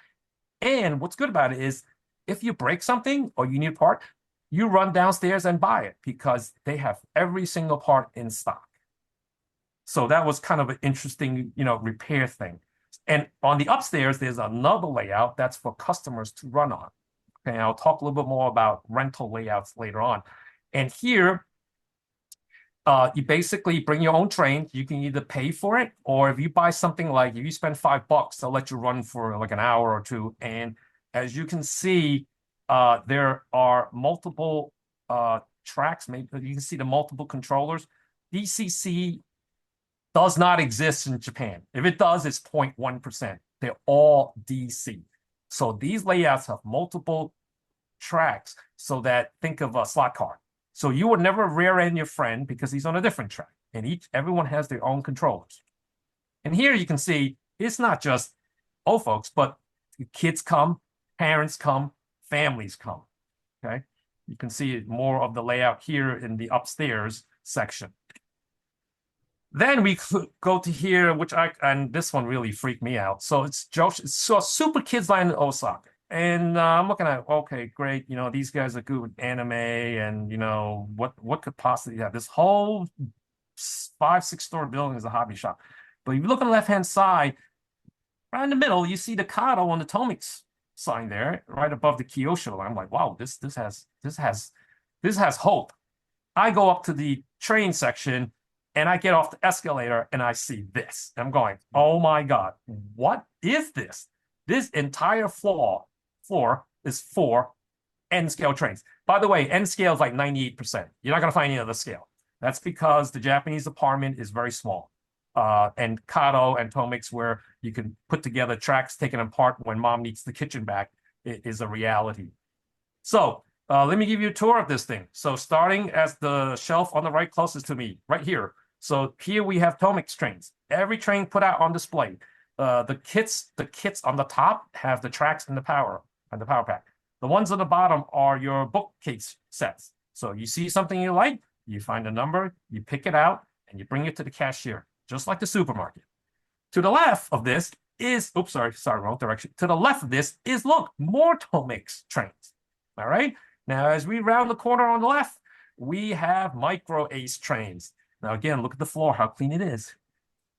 And what's good about it is if you break something or you need a part, you run downstairs and buy it because they have every single part in stock. So that was kind of an interesting, you know, repair thing. And on the upstairs, there's another layout that's for customers to run on. Okay, I'll talk a little bit more about rental layouts later on. And here, you basically bring your own train. You can either pay for it, or if you buy something like, if you spend $5, they'll let you run for like an hour or two. And as you can see, there are multiple tracks. Maybe you can see the multiple controllers. DCC does not exist in Japan. If it does, it's 0.1%. They're all DC. So these layouts have multiple tracks, so that, think of a slot car. So you would never rear end your friend because he's on a different track, and everyone has their own controllers. And here you can see it's not just old folks, but kids come, parents come, families come. Okay, you can see more of the layout here in the upstairs section. Then we go to here, and this one really freaked me out. So it's Super Kids Land in Osaka. And I'm looking at, okay, great. You know, these guys are good with anime, and you know, what could possibly have this whole 5-6-story building is a hobby shop. But if you look on the left-hand side, right in the middle, you see the Kato on the Tomix sign there, right above the Kyosho. I'm like, wow, this has hope. I go up to the train section and I get off the escalator and I see this. I'm going, oh my God, what is this? This entire floor is for N scale trains. By the way, N scale is like 98%. You're not going to find any other scale. That's because the Japanese apartment is very small. And Kato and Tomix, where you can put together tracks taken apart when mom needs the kitchen back, is a reality. So let me give you a tour of this thing. So starting as the shelf on the right closest to me, right here. So here we have Tomix trains. Every train put out on display. The kits on the top have the tracks and the power pack. The ones on the bottom are your bookcase sets. So you see something you like, you find a number, you pick it out, and you bring it to the cashier, just like the supermarket. To the left of this is, oops, sorry, wrong direction. To the left of this is, look, more Tomix trains. All right. Now, as we round the corner on the left, we have Micro Ace trains. Now, again, look at the floor, how clean it is.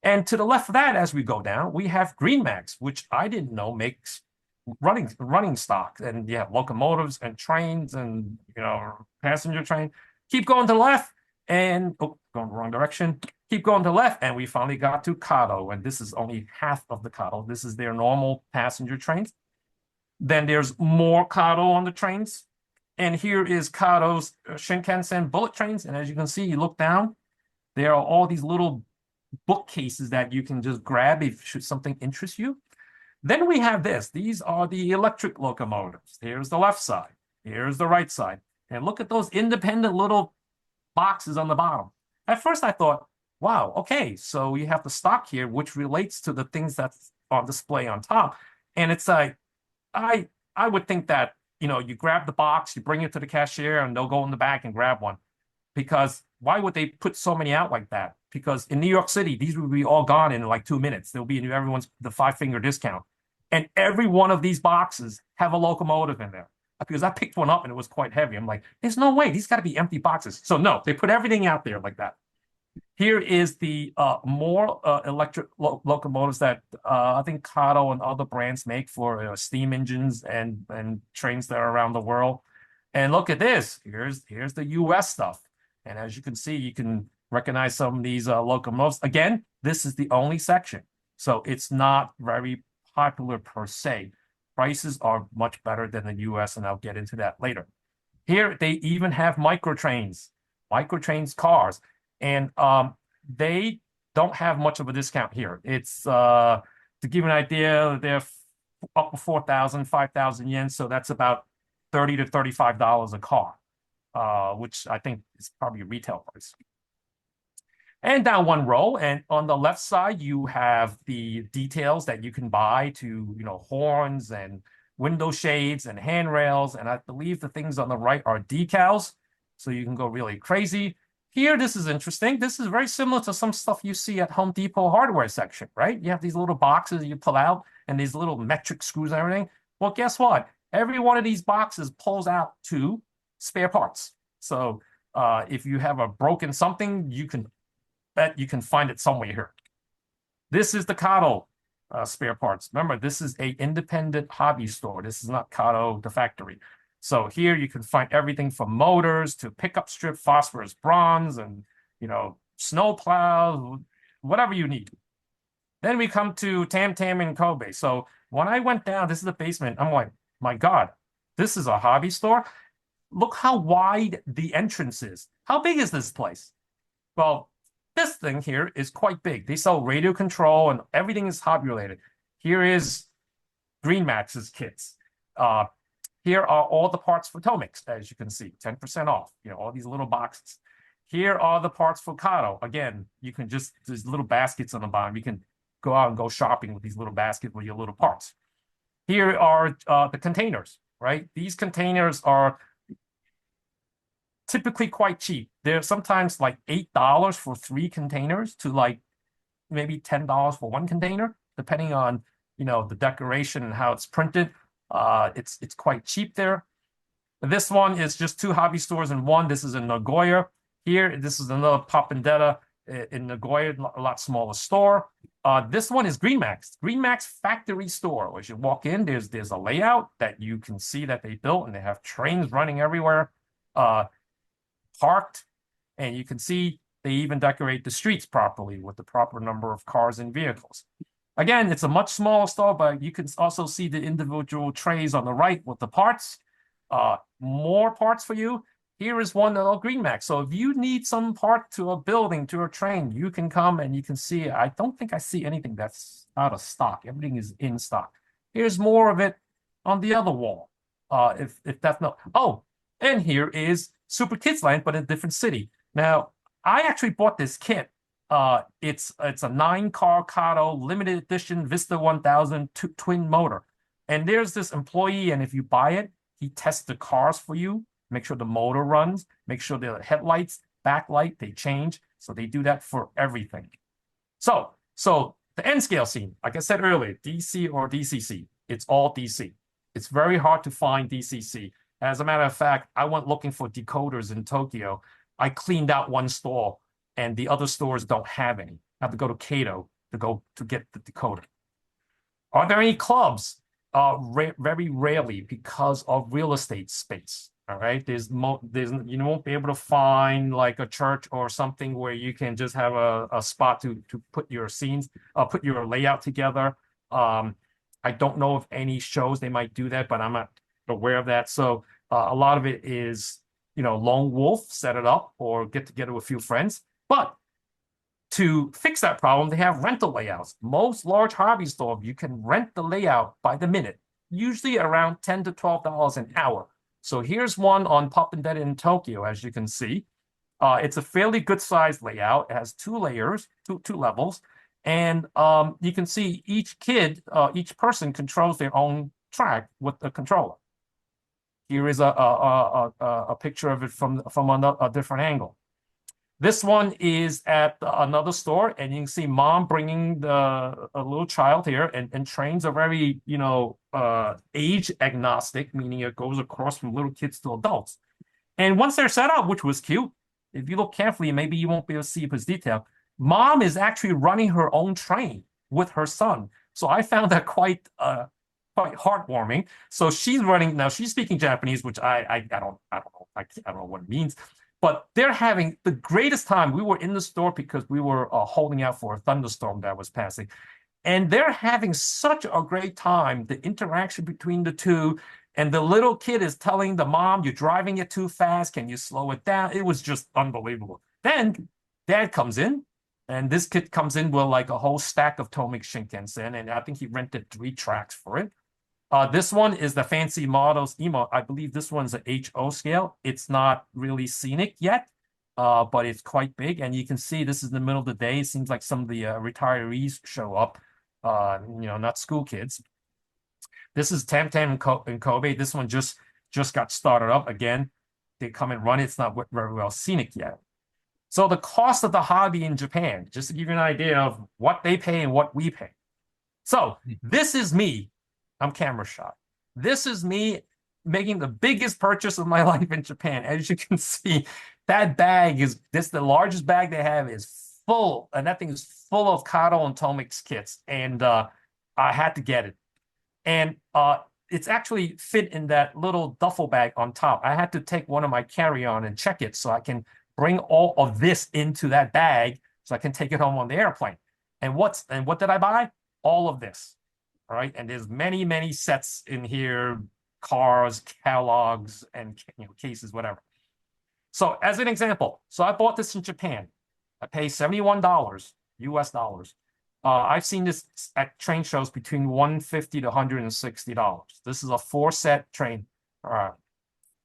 And to the left of that, as we go down, we have Greenmax, which I didn't know makes running stock. And you have locomotives and trains and, you know, passenger train. Keep going to the left and, oh, going the wrong direction. Keep going to the left, and we finally got to Kato. And this is only half of the Kato. This is their normal passenger trains. Then there's more Kato on the trains. And here is Kato's Shinkansen bullet trains. And as you can see, you look down, there are all these little bookcases that you can just grab if something interests you. Then we have this. These are the electric locomotives. Here's the left side. Here's the right side. And look at those independent little boxes on the bottom. At first I thought, wow, okay, so you have the stock here, which relates to the things that's on display on top. And it's like, I would think that, you know, you grab the box, you bring it to the cashier, and they'll go in the back and grab one. Because why would they put so many out like that? Because in New York City, these would be all gone in like 2 minutes. They'll be in everyone's the 5-finger discount. And every one of these boxes have a locomotive in there. Because I picked one up and it was quite heavy. I'm like, there's no way. These got to be empty boxes. So no, they put everything out there like that. Here is the more electric locomotives that I think Kato and other brands make for steam engines and trains that are around the world. And look at this. Here's the US stuff. And as you can see, you can recognize some of these locomotives. Again, this is the only section. So it's not very popular per se. Prices are much better than the US, and I'll get into that later. Here, they even have microtrains cars. And they don't have much of a discount here. It's, to give you an idea, they're up to 4,000, 5,000 yen. So that's about $30 to $35 a car, which I think is probably a retail price. And down one row, and on the left side, you have the details that you can buy to, you know, horns and window shades and handrails. And I believe the things on the right are decals. So you can go really crazy. Here, this is interesting. This is very similar to some stuff you see at Home Depot hardware section, right? You have these little boxes you pull out and these little metric screws and everything. Well, guess what? Every one of these boxes pulls out to spare parts. So if you have a broken something, you can bet you can find it somewhere here. This is the Kato spare parts. Remember, this is an independent hobby store. This is not Kato, the factory. So here you can find everything from motors to pickup strip, phosphorus bronze, and, you know, snow plows, whatever you need. Then we come to Tam Tam in Kobe. So when I went down, this is the basement. I'm like, my God, this is a hobby store. Look how wide the entrance is. How big is this place? Well, this thing here is quite big. They sell radio control and everything is hobby related. Here is Greenmax's kits. Here are all the parts for Tomix, as you can see, 10% off, you know, all these little boxes. Here are the parts for Kato. Again, you can just, there's little baskets on the bottom. You can go out and go shopping with these little baskets with your little parts. Here are the containers, right? These containers are typically quite cheap. They're sometimes like $8 for 3 containers to like maybe $10 for 1 container, depending on, you know, the decoration and how it's printed. It's quite cheap there. This one is just 2 hobby stores in one. This is in Nagoya. Here, this is another Papandetta in Nagoya, a lot smaller store. This one is GreenMax. GreenMax factory store. As you walk in, there's a layout that you can see that they built, and they have trains running everywhere, parked, and you can see they even decorate the streets properly with the proper number of cars and vehicles. Again, it's a much smaller store, but you can also see the individual trays on the right with the parts. More parts for you. Here is one of GreenMax. So if you need some part to a building, to a train, you can come and you can see it. I don't think I see anything that's out of stock. Everything is in stock. Here's more of it on the other wall. If that's not. Oh, and here is Super Kids Land, but in a different city. Now, I actually bought this kit. It's a 9-car Kato limited edition Vista 1000 twin motor. And there's this employee, and if you buy it, he tests the cars for you, make sure the motor runs, make sure the headlights, backlight, they change. So they do that for everything. So the N scale scene, like I said earlier, DC or DCC, it's all DC. It's very hard to find DCC. As a matter of fact, I went looking for decoders in Tokyo. I cleaned out one store, and the other stores don't have any. I have to go to Kato to get the decoder. Are there any clubs? Very rarely, because of real estate space. All right, there's you won't be able to find like a church or something where you can just have a spot to put your scenes, put your layout together. I don't know of any shows they might do that, but I'm not aware of that. So a lot of it is, you know, lone wolf, set it up, or get together with a few friends. But to fix that problem, they have rental layouts. Most large hobby stores, you can rent the layout by the minute, usually around $10 to $12 an hour. So here's one on Papandetta in Tokyo, as you can see. It's a fairly good sized layout. It has 2 layers, two levels. And you can see each person controls their own track with the controller. Here is a picture of it from a different angle. This one is at another store, and you can see mom bringing a little child here, and trains are very, you know, age agnostic, meaning it goes across from little kids to adults. And once they're set up, which was cute, if you look carefully, maybe you won't be able to see this detail, mom is actually running her own train with her son. So I found that quite heartwarming. So she's running now. She's speaking Japanese, which I don't know what it means. But they're having the greatest time. We were in the store because we were holding out for a thunderstorm that was passing. And they're having such a great time. The interaction between the two. And the little kid is telling the mom, you're driving it too fast. Can you slow it down? It was just unbelievable. Then dad comes in. And this kid comes in with like a whole stack of Tomik Shinkansen. And I think he rented 3 tracks for it. This one is the fancy models emo. I believe this one's an HO scale. It's not really scenic yet, but it's quite big. And you can see this is the middle of the day. It seems like some of the retirees show up, you know, not school kids. This is Tam Tam in Kobe. This one just got started up again. They come and run it. It's not very well scenic yet. So the cost of the hobby in Japan, just to give you an idea of what they pay and what we pay. So this is me. I'm camera shy. This is me making the biggest purchase of my life in Japan. As you can see, that bag is the largest bag they have is full, and that thing is full of Kato and Tomix kits. And I had to get it. And it's actually fit in that little duffel bag on top. I had to take one of my carry-on and check it so I can bring all of this into that bag so I can take it home on the airplane. And what did I buy? All of this. All right, and there's many sets in here, cars, catalogs, and, you know, cases, whatever. So as an example, so I bought this in Japan. I paid $71 US dollars. I've seen this at train shows between $150 to $160. This is a 4-set train.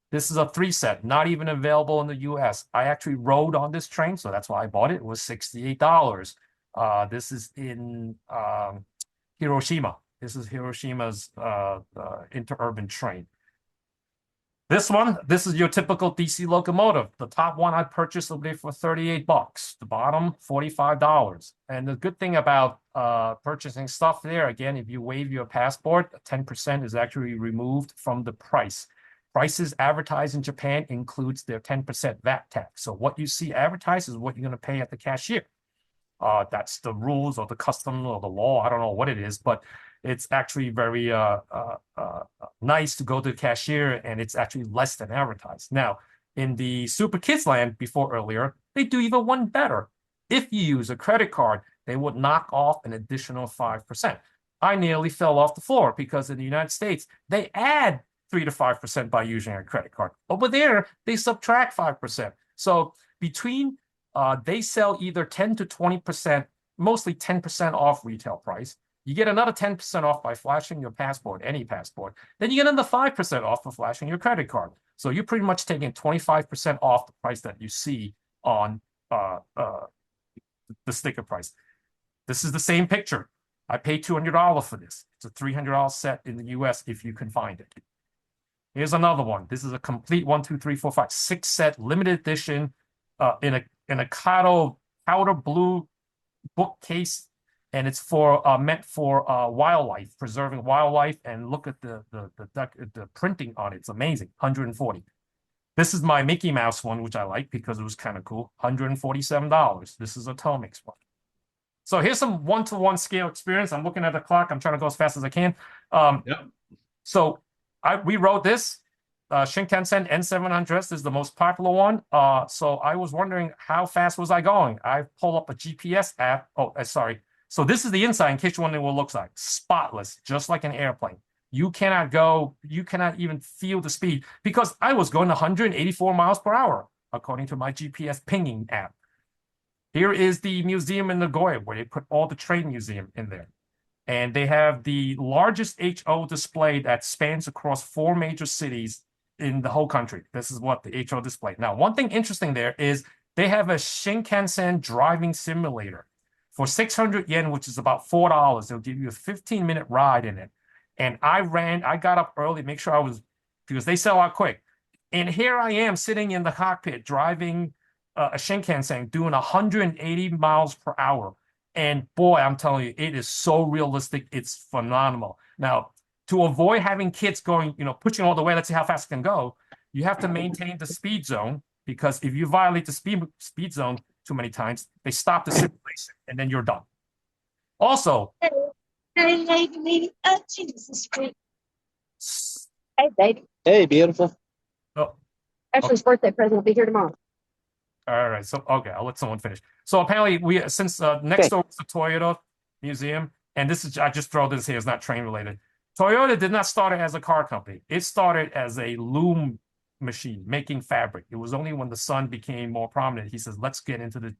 This is a 3-set, not even available in the US. I actually rode on this train, so that's why I bought it. It was $68. This is in Hiroshima. This is Hiroshima's interurban train. This is your typical DC locomotive. The top one I purchased will be for $38. The bottom, $45. And the good thing about purchasing stuff there, again, if you waive your passport, 10% is actually removed from the price. Prices advertised in Japan includes their 10% VAT tax. So what you see advertised is what you're going to pay at the cashier. That's the rules or the custom or the law. I don't know what it is, but it's actually very nice to go to the cashier, and it's actually less than advertised. Now, in the Super Kids Land before earlier, they do even one better. If you use a credit card, they would knock off an additional 5%. I nearly fell off the floor because in the United States, they add 3 to 5% by using a credit card. Over there, they subtract 5%. So between they sell either 10 to 20%, mostly 10% off retail price. You get another 10% off by flashing your passport, any passport. Then you get another 5% off for flashing your credit card. So you're pretty much taking 25% off the price that you see on the sticker price. This is the same picture. I paid $200 for this. It's a $300 set in the US if you can find it. Here's another one. This is a complete 1, 2, 3, 4, 5, 6 set limited edition in a powder blue bookcase, and it's for meant for wildlife, preserving wildlife. And look at the printing on it; it's amazing. 140. This is my Mickey Mouse one, which I like because it was kind of cool. $147. This is a Tomix one. So here's some one-to-one scale experience. I'm looking at the clock. I'm trying to go as fast as I can. So we wrote this. Shinkansen N700 this is the most popular one. So I was wondering how fast was I going? I pull up a GPS app. Oh, sorry. So this is the inside in case you wondering what it looks like. Spotless, just like an airplane. You cannot even feel the speed because I was going 184 miles per hour, according to my GPS pinging app. Here is the museum in Nagoya where they put all the train museum in there. And they have the largest HO display that spans across 4 major cities in the whole country. This is what the HO display. Now, one thing interesting there is they have a Shinkansen driving simulator. For 600 yen, which is about $4, they'll give you a 15-minute ride in it. And I got up early, make sure because they sell out quick. And here I am sitting in the cockpit driving a Shinkansen doing 180 miles per hour. And boy, I'm telling you, it is so realistic. It's phenomenal. Now, to avoid having kids going, pushing all the way, let's see how fast it can go, you have to maintain the speed zone, because if you violate the speed zone too many times, they stop the simulation and then you're done. Also, Hey, lady. Oh, Jesus. Hey, baby. Hey, beautiful. Oh, Ashley's birthday present will be here tomorrow. all right. So, okay, I'll let someone finish. So apparently since next door is the Toyota Museum, and I just throw this here, it's not train related. Toyota did not start it as a car company. It started as a loom machine making fabric. It was only when the son became more prominent, he says, let's get into the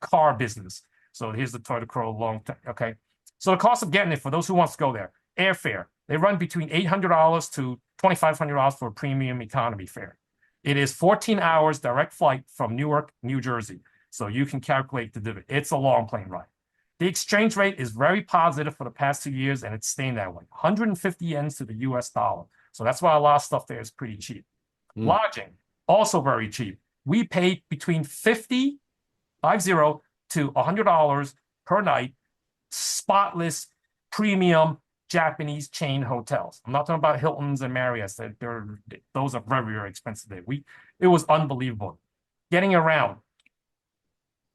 car business. So here's the Toyota Corolla long time. Okay. So the cost of getting it for those who wants to go there, airfare, they run between $800 to $2,500 for a premium economy fare. It is 14 hours direct flight from Newark, New Jersey. So you can calculate the dividend. It's a long plane ride. The exchange rate is very positive for the past 2 years, and it's staying that way. 150 yen to the US dollar. So that's why a lot of stuff there is pretty cheap. Lodging, also very cheap. We paid between $50 to $100 per night, spotless, premium Japanese chain hotels. I'm not talking about Hiltons and Marriott's. Those are very, very expensive there. It was unbelievable. Getting around,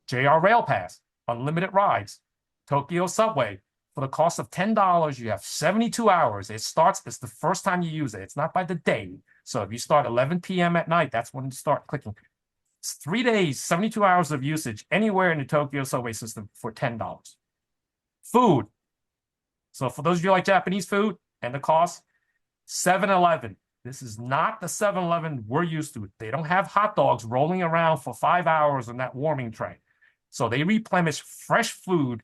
JR Rail Pass, unlimited rides, Tokyo Subway. For the cost of $10, you have 72 hours. It's the first time you use it. It's not by the day. So if you start 11 p.m. at night, that's when you start clicking. It's 3 days, 72 hours of usage anywhere in the Tokyo Subway system for $10. Food. So for those of you who like Japanese food and the cost, 7-Eleven. This is not the 7-Eleven we're used to. They don't have hot dogs rolling around for 5 hours on that warming tray. So they replenish fresh food,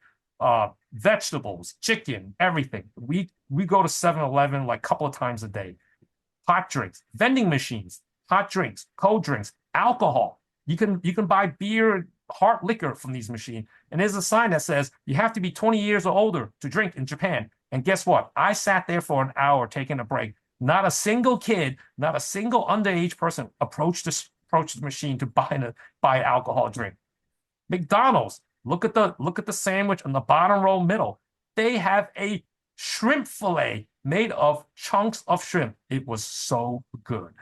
vegetables, chicken, everything. We go to 7-Eleven like a couple of times a day. Hot drinks, vending machines, hot drinks, cold drinks, alcohol. You can buy beer hard liquor from these machines. And there's a sign that says you have to be 20 years or older to drink in Japan. And guess what? I sat there for an hour taking a break. Not a single kid, not a single underage person approached the machine to buy an alcohol drink. McDonald's, look at the sandwich on the bottom row middle. They have a shrimp fillet made of chunks of shrimp. It was so good.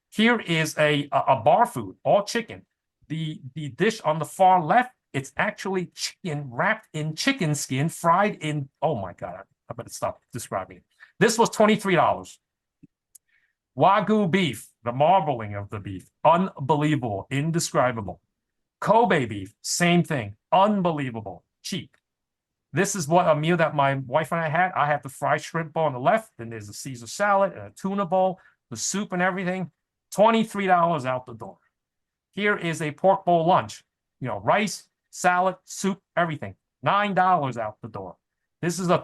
Here is a bar food, all chicken. The dish on the far left, it's actually chicken wrapped in chicken skin, fried in, oh my God, I better stop describing it. This was $23. Wagyu beef, the marbling of the beef, unbelievable, indescribable. Kobe beef, same thing, unbelievable, cheap. This is what a meal that my wife and I had. I had the fried shrimp bowl on the left, then there's a Caesar salad and a tuna bowl, the soup and everything, $23 out the door. Here is a pork bowl lunch, rice, salad, soup, everything, $9 out the door. This is a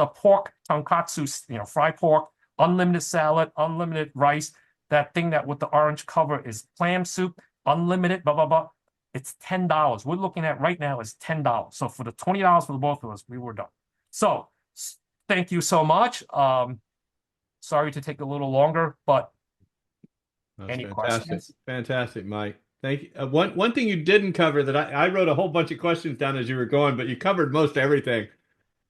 pork tonkatsu, fried pork, unlimited salad, unlimited rice. That thing that with the orange cover is clam soup, unlimited, blah, blah, blah. It's $10. We're looking at right now is $10. So for the $20 for the both of us, we were done. So thank you so much. Sorry to take a little longer, but any questions? Fantastic, Mike. Thank you. One thing you didn't cover that I wrote a whole bunch of questions down as you were going, but you covered most everything.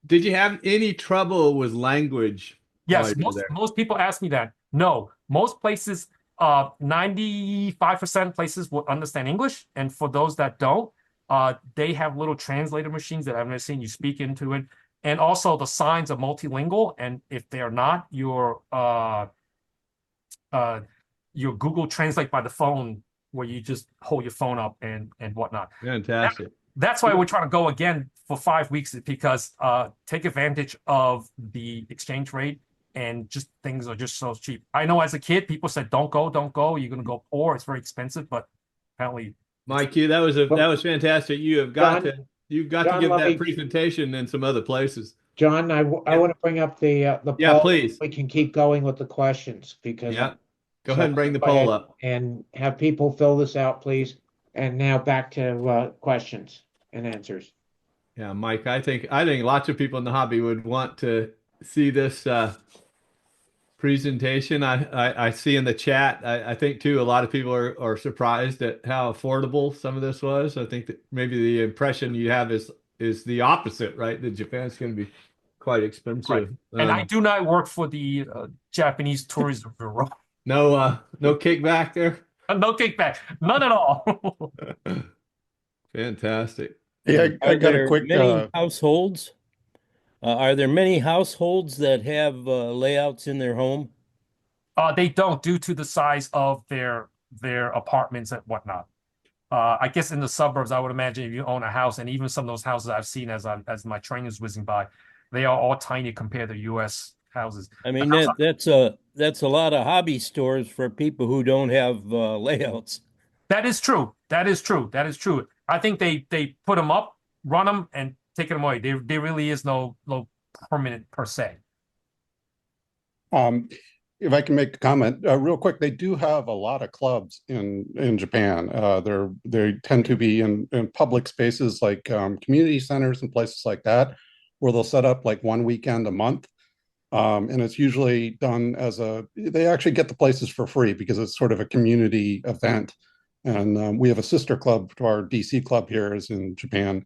Did you have any trouble with language? Yes, most people ask me that. No, most places, 95% places will understand English, and for those that don't, they have little translator machines that I've never seen. You speak into it, and also the signs are multilingual. And if they are not, your Google Translate by the phone, where you just hold your phone up and whatnot. Fantastic. That's why we're trying to go again for 5 weeks, because take advantage of the exchange rate, and just things are just so cheap. I know as a kid, people said, don't go. You're going to go poor. It's very expensive, but apparently. Mike, that was fantastic. You've got to give that presentation in some other places. John, I want to bring up the Yeah, poll. please. We can keep going with the questions because Go ahead and bring the poll up and have people fill this out, please. And now back to questions and answers. Yeah, Mike, I think lots of people in the hobby would want to see this presentation. I see in the chat. I think too, a lot of people are surprised at how affordable some of this was. I think that maybe the impression you have is the opposite, right? That Japan's going to be quite expensive. Right. And I do not work for the Japanese Tourism Bureau. No kickback there. No kickback, none at all. Fantastic. Yeah, I got a quick. Many households. Are there many households that have layouts in their home? They don't, due to the size of their apartments and whatnot. I guess in the suburbs, I would imagine if you own a house, and even some of those houses I've seen as my train is whizzing by, they are all tiny compared to U.S. houses. I mean, that's a lot of hobby stores for people who don't have layouts. That is true. I think they put them up, run them, and take them away. There really is no permanent per se. If I can make a comment real quick, they do have a lot of clubs in Japan. They tend to be in public spaces like community centers and places like that, where they'll set up like one weekend a month. And it's usually done they actually get the places for free because it's sort of a community event. And we have a sister club to our DC club here is in Japan.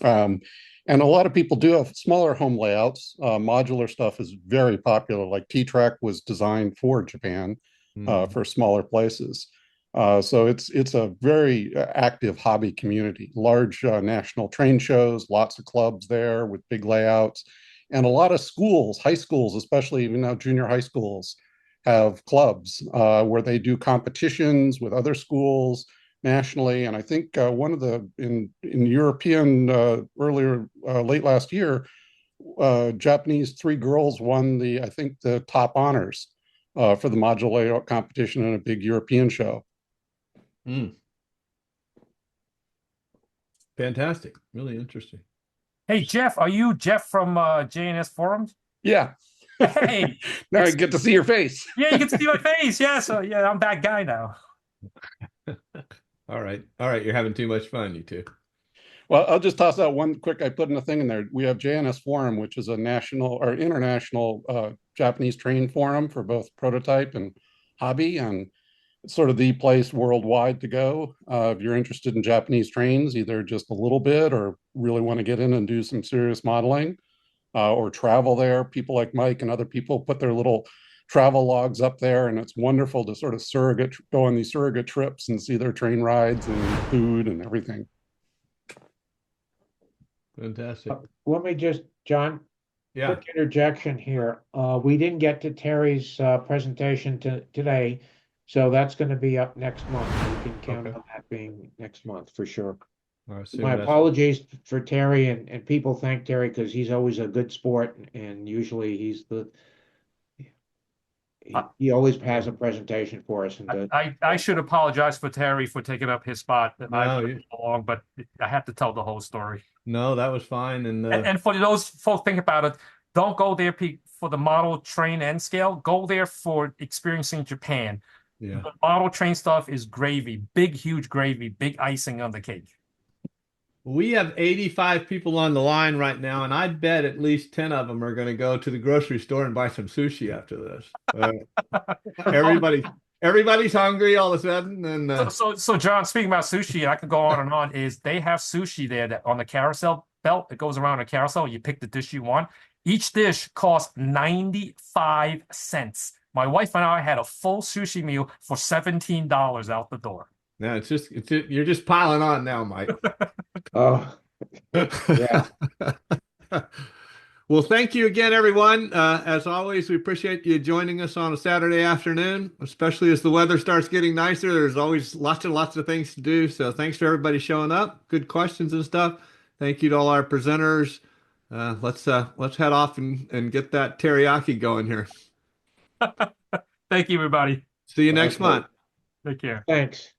And a lot of people do have smaller home layouts. Modular stuff is very popular. Like T-Trak was designed for Japan for smaller places. So it's a very active hobby community. Large national train shows, lots of clubs there with big layouts. And a lot of schools, high schools, especially even now junior high schools, have clubs where they do competitions with other schools nationally. And I think one of in European late last year, Japanese 3 girls won the top honors for the modular layout competition in a big European show. Fantastic. Really interesting. Hey, Jeff, are you Jeff from JNS Forums? Yeah. Hey. Now I get to see your face. Yeah, you get to see my face. Yeah, so yeah, I'm that guy now. All right. All right. You're having too much fun, you two. Well, I'll just toss out one quick, I put in a thing in there. We have JNS Forum, which is a national or international Japanese train forum for both prototype and hobby. And it's sort of the place worldwide to go. If you're interested in Japanese trains, either just a little bit or really want to get in and do some serious modeling or travel there. People like Mike and other people put their little travel logs up there, and it's wonderful to sort of go on these surrogate trips and see their train rides and food and everything. Fantastic. Let me just, John, Yeah. quick interjection here. We didn't get to Terry's presentation today, so that's going to be up next month. You can count Okay. on that being next month for sure. I assume My that's- apologies for Terry, and people thank Terry because he's always a good sport, and usually he's he always has a presentation for us. And I should apologize for Terry for taking up his spot. No, I you- along, but I had to tell the whole story. No, that was fine. And for those folks, think about it. Don't go there for the model train end scale. Go there for experiencing Japan. Yeah. The model train stuff is gravy, big, huge gravy, big icing on the cake. We have 85 people on the line right now, and I bet at least 10 of them are going to go to the grocery store and buy some sushi after this. Everybody's hungry all of a sudden. And So John, speaking about sushi, I could go on and on, is they have sushi there that on the carousel belt, it goes around a carousel, you pick the dish you want. Each dish costs 95 cents. My wife and I had a full sushi meal for $17 out the door. no, you're just piling on now, Mike. oh, yeah. Well, thank you again, everyone. As always, we appreciate you joining us on a Saturday afternoon, especially as the weather starts getting nicer. There's always lots and lots of things to do. So thanks for everybody showing up. Good questions and stuff. Thank you to all our presenters. Let's head off and get that teriyaki going here. Thank you, everybody. See you next month. Take care. Thanks.